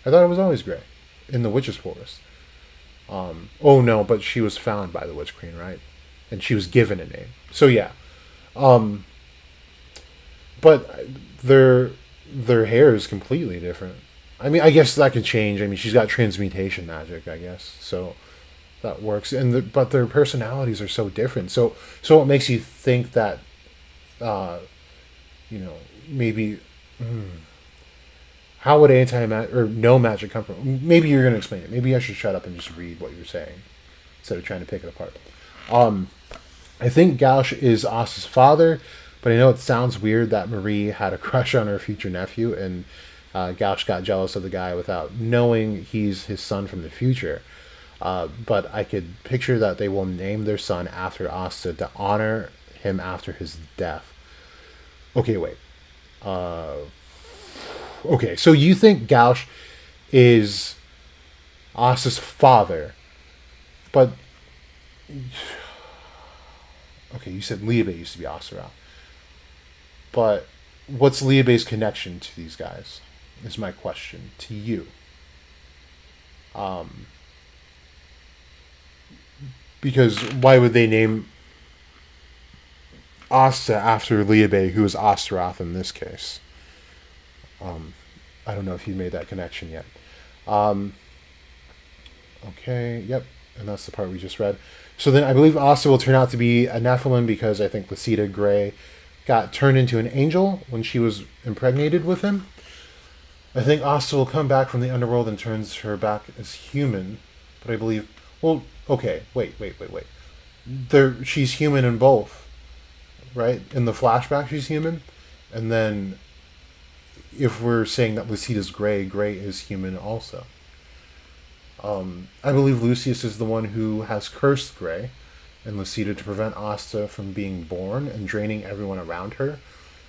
I thought it was always Gray in the Witch's Forest. Oh no, but she was found by the Witch Queen, right? And she was given a name. So yeah. But their hair is completely different. I mean, I guess that could change. I mean, she's got transmutation magic, I guess. So that works. But their personalities are so different. So what makes you think that maybe how would no magic come from? Maybe you're going to explain it. Maybe I should shut up and just read what you're saying instead of trying to pick it apart. I think Gauche is Asta's father, but I know it sounds weird that Marie had a crush on her future nephew, and Gauche got jealous of the guy without knowing he's his son from the future. But I could picture that they will name their son after Asta to honor him after his death. Okay, wait. Okay, so you think Gauche is Asta's father, but okay, you said Liebe used to be Astaroth, but what's Liebe's connection to these guys? Is my question to you. Because why would they name Asta after Liebe, who is Astaroth in this case? I don't know if you made that connection yet. Okay, yep, and that's the part we just read. So then I believe Asta will turn out to be a Nephilim because I think Lucida Gray got turned into an angel when she was impregnated with him. I think Asta will come back from the underworld and turns her back as human, but I believe... Well, okay, wait. She's human in both, right? In the flashback, she's human, and then if we're saying that Lucida's Gray, Gray is human also. I believe Lucius is the one who has cursed Gray and Lucida to prevent Asta from being born and draining everyone around her.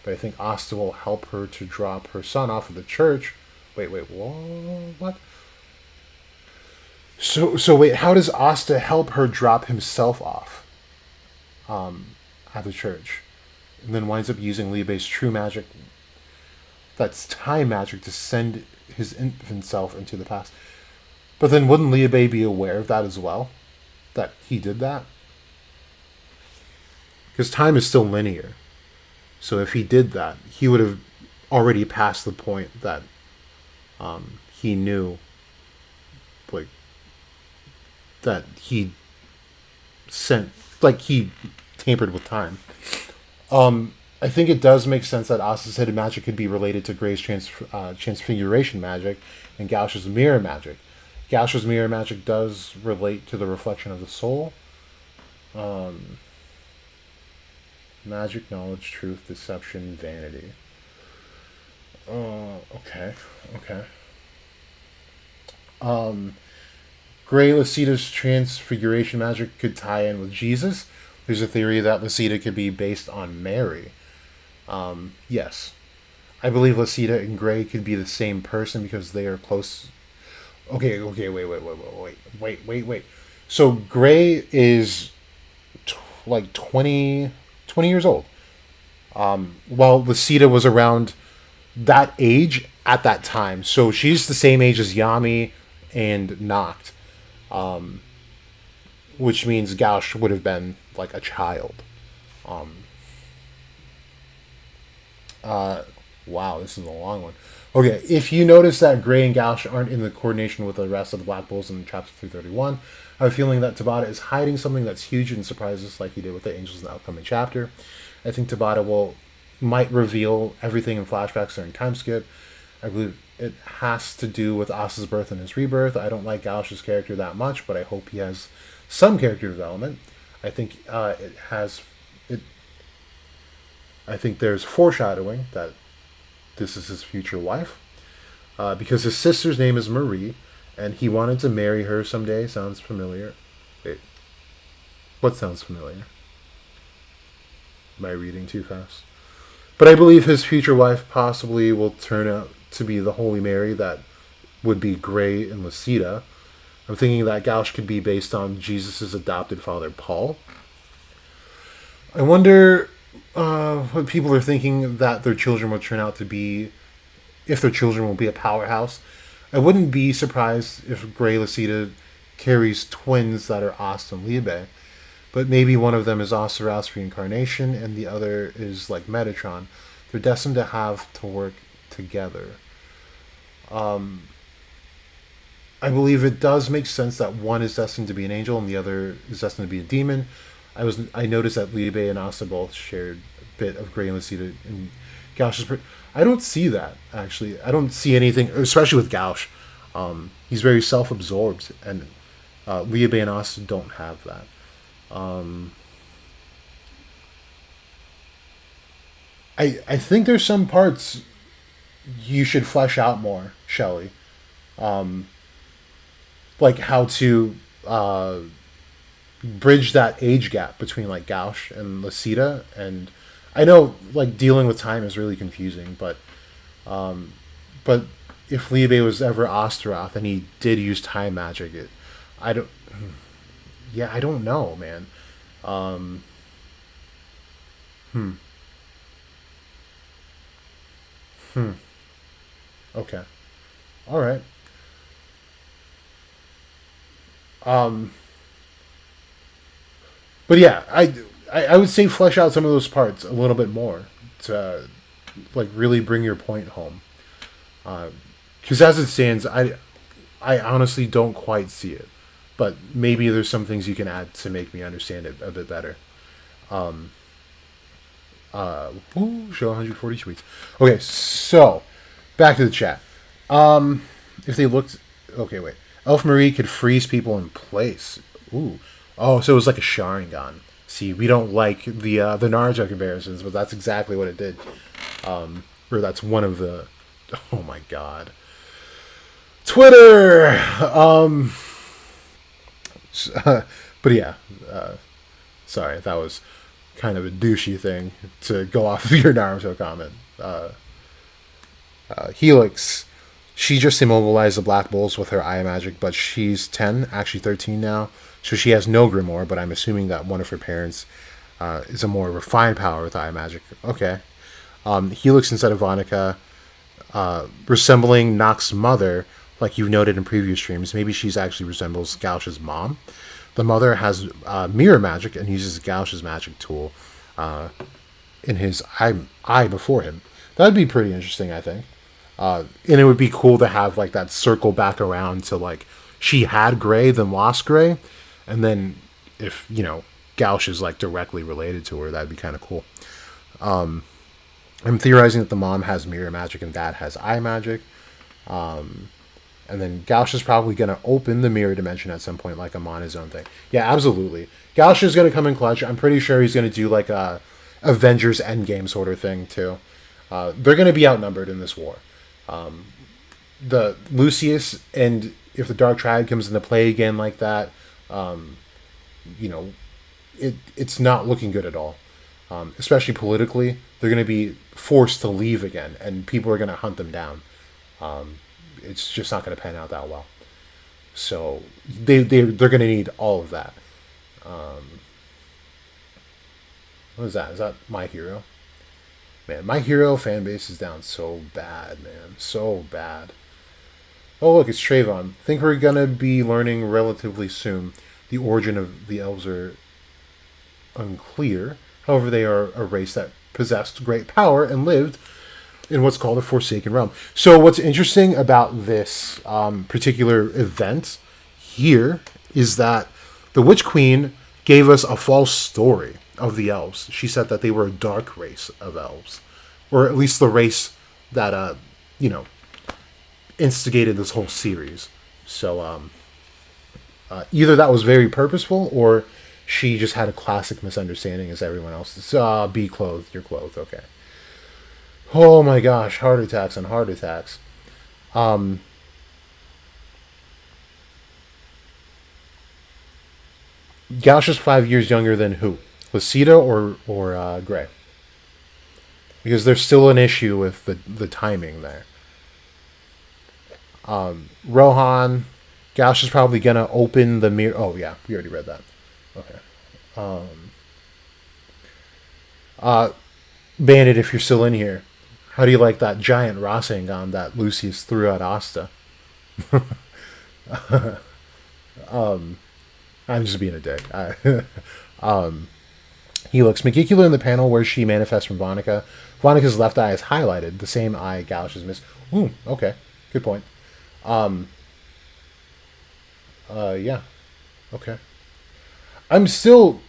But I think Asta will help her to drop her son off of the church. Wait, what? So wait, how does Asta help her drop himself off at the church? And then winds up using Liebe's true magic, that's time magic, to send his infant self into the past. But then wouldn't Liebe be aware of that as well? That he did that? Because time is still linear. So if he did that, he would have already passed the point that he knew, like, that he he tampered with time. I think it does make sense that Asta's hidden magic could be related to Gray's transfiguration magic and Gauch's mirror magic. Gauch's mirror magic does relate to the reflection of the soul. Magic, knowledge, truth, deception, vanity. Okay. Gray Lucida's transfiguration magic could tie in with Jesus. There's a theory that Lucida could be based on Mary. Yes. I believe Lucida and Gray could be the same person because they are close. Okay, wait. So Gray is like 20 years old. While Lucida was around that age at that time. So she's the same age as Yami and Noct. Which means Gauch would have been like a child. Wow, this is a long one. Okay, if you notice that Gray and Gauch aren't in the coordination with the rest of the Black Bulls in chapter 331, I have a feeling that Tabata is hiding something that's huge and surprises like he did with the Angels in the upcoming chapter. I think Tabata might reveal everything in flashbacks during time skip. I believe it has to do with Asta's birth and his rebirth. I don't like Gauch's character that much, but I hope he has some character development. I think I think there's foreshadowing that this is his future wife, because his sister's name is Marie, and he wanted to marry her someday. Sounds familiar? Wait, what sounds familiar? Am I reading too fast? But I believe his future wife possibly will turn out to be the Holy Mary that would be Gray and Lucida. I'm thinking that Gauch could be based on Jesus' adopted father, Paul. I wonder what people are thinking that their children will turn out to be, if their children will be a powerhouse. I wouldn't be surprised if Gray Lucida carries twins that are Asta and Liebe, but maybe one of them is Astaroth's reincarnation and the other is like Metatron. They're destined to have to work together. I believe it does make sense that one is destined to be an angel and the other is destined to be a demon. I noticed that Liebe and Asta both shared a bit of Gray and Lucida in Gauch's. I don't see that, actually. I don't see anything, especially with Gauch. He's very self-absorbed, and Liebe and Asta don't have that. I think there's some parts you should flesh out more, Shelley. Like how to bridge that age gap between like Gauch and Lucida, and I know like dealing with time is really confusing, but if Liebe was ever Astaroth and he did use time magic, I don't know, man. Okay. All right. But yeah, I would say flesh out some of those parts a little bit more to like really bring your point home. Because as it stands, I honestly don't quite see it, but maybe there's some things you can add to make me understand it a bit better. Show 140 tweets. Okay, so back to the chat. If they looked, okay, wait. Elf Marie could freeze people in place. Ooh, oh, so it was like a Sharingan. See, we don't like the Naruto comparisons, but that's exactly what it did. Or that's one of the. Oh my god. Twitter. But yeah. Sorry, that was kind of a douchey thing to go off of your Naruto comment. Helix. She just immobilized the Black Bulls with her eye magic, but she's 10, actually 13 now. So she has no Grimoire, but I'm assuming that one of her parents is a more refined power with eye magic. Okay. Helix instead of Vonica, resembling Nox's mother, like you've noted in previous streams. Maybe she's actually resembles Gauch's mom. The mother has mirror magic and uses Gauch's magic tool in his eye before him. That'd be pretty interesting, I think. And it would be cool to have like that circle back around to like she had Gray, then lost Gray, and then if Gauch is like directly related to her, that'd be kind of cool. I'm theorizing that the mom has mirror magic and dad has eye magic. And then Gauch is probably going to open the mirror dimension at some point, like Amon his own thing. Yeah, absolutely. Gauch is going to come in clutch. I'm pretty sure he's going to do like a Avengers Endgame sort of thing too. They're going to be outnumbered in this war. The Lucius, and if the Dark Triad comes into play again like that, it's not looking good at all. Especially politically, they're going to be forced to leave again, and people are going to hunt them down. It's just not going to pan out that well. So they're going to need all of that. What is that? Is that My Hero? Man, My Hero fan base is down so bad, man. So bad. Oh, look, it's Trayvon. Think we're going to be learning relatively soon. The origin of the elves are unclear. However, they are a race that possessed great power and lived in what's called a Forsaken Realm. So what's interesting about this particular event here is that the Witch Queen gave us a false story of the elves. She said that they were a dark race of elves, or at least the race that instigated this whole series. So either that was very purposeful, or she just had a classic misunderstanding as everyone else. Be clothed, you're clothed, okay. Oh my gosh, heart attacks on heart attacks. Gauch is 5 years younger than who? Lucido or Gray? Because there's still an issue with the timing there. Rohan, Gauch is probably going to open the mirror. Oh yeah, we already read that. Okay. Bandit, if you're still in here, how do you like that giant Rasengan that Lucius threw at Asta? I'm just being a dick. Helix. Megicula in the panel where she manifests from Vonica. Vonica's left eye is highlighted, the same eye Gauch is missed. Okay. Good point. Yeah. Okay. I'm still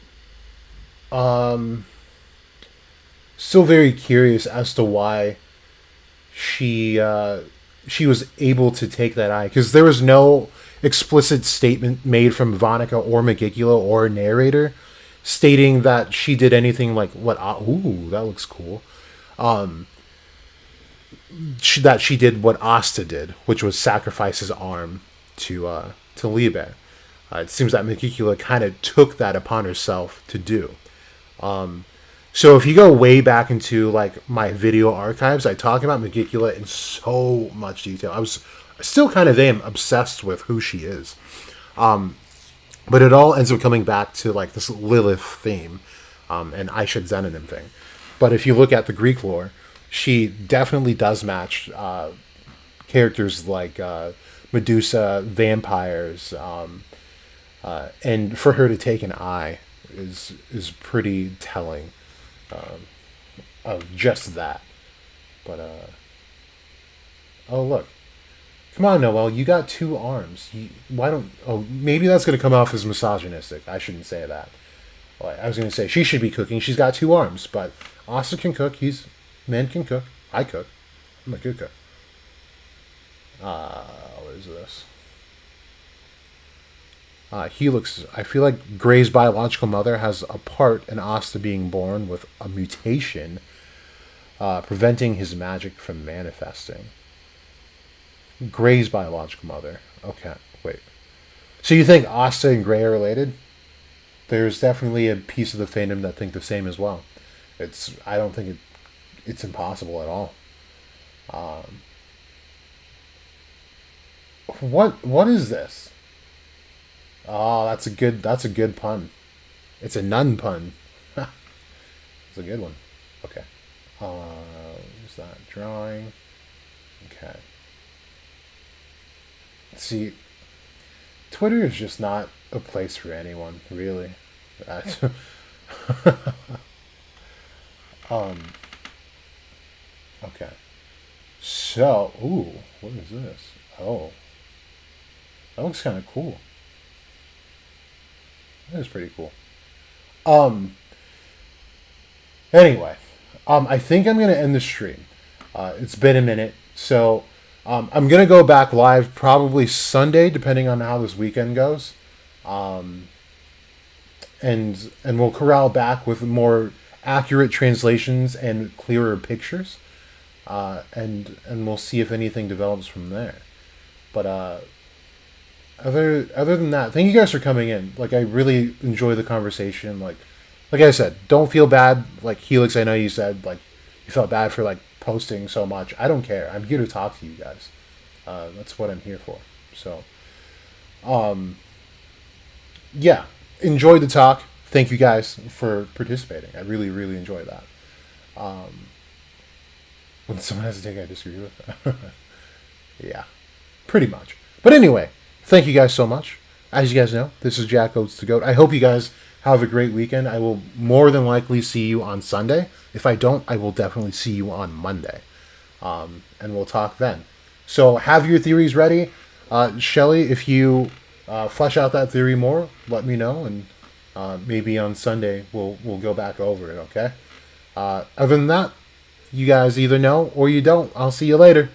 very curious as to why she was able to take that eye, because there was no explicit statement made from Vonica or Megicula or narrator stating that she did anything like what. Ooh, that looks cool. That she did what Asta did, which was sacrifice his arm to Liebe. It seems that Megicula kind of took that upon herself to do. So if you go way back into like my video archives, I talk about Megicula in so much detail. I still kind of am obsessed with who she is. But it all ends up coming back to like this Lilith theme and Aisha Zenonim thing. But if you look at the Greek lore, she definitely does match characters like Medusa, vampires, and for her to take an eye is pretty telling of just that. But oh look, come on, Noel, you got two arms. Why don't? Oh, maybe that's gonna come off as misogynistic. I shouldn't say that. Well, I was gonna say she should be cooking. She's got two arms, but Asta can cook. Men can cook. I cook. I'm a good cook. What is this? Helix. I feel like Gray's biological mother has a part in Asta being born with a mutation, preventing his magic from manifesting. Gray's biological mother. Okay, wait. So you think Asta and Gray are related? There's definitely a piece of the fandom that think the same as well. I don't think it's impossible at all. What is this? Oh, that's a good pun. It's a nun pun. It's a good one. Okay. What's that? Drawing. Okay. See, Twitter is just not a place for anyone, really. Okay. So, ooh, what is this? Oh, that looks kind of cool. That is pretty cool. Anyway, I think I'm gonna end the stream. It's been a minute, so I'm gonna go back live probably Sunday, depending on how this weekend goes. And we'll corral back with more accurate translations and clearer pictures. And we'll see if anything develops from there. But other than that, thank you guys for coming in. Like, I really enjoy the conversation. Like I said, don't feel bad. Like Helix, I know you said like you felt bad for like posting so much. I don't care. I'm here to talk to you guys. That's what I'm here for. So, yeah, enjoyed the talk. Thank you guys for participating. I really, really enjoy that. When someone has a take I disagree with, yeah, pretty much. But anyway, thank you guys so much. As you guys know, this is Jack Oates the Goat. I hope you guys have a great weekend. I will more than likely see you on Sunday. If I don't, I will definitely see you on Monday. And we'll talk then. So have your theories ready. Shelly, if you flesh out that theory more, let me know. And maybe on Sunday we'll go back over it, okay? Other than that, you guys either know or you don't. I'll see you later.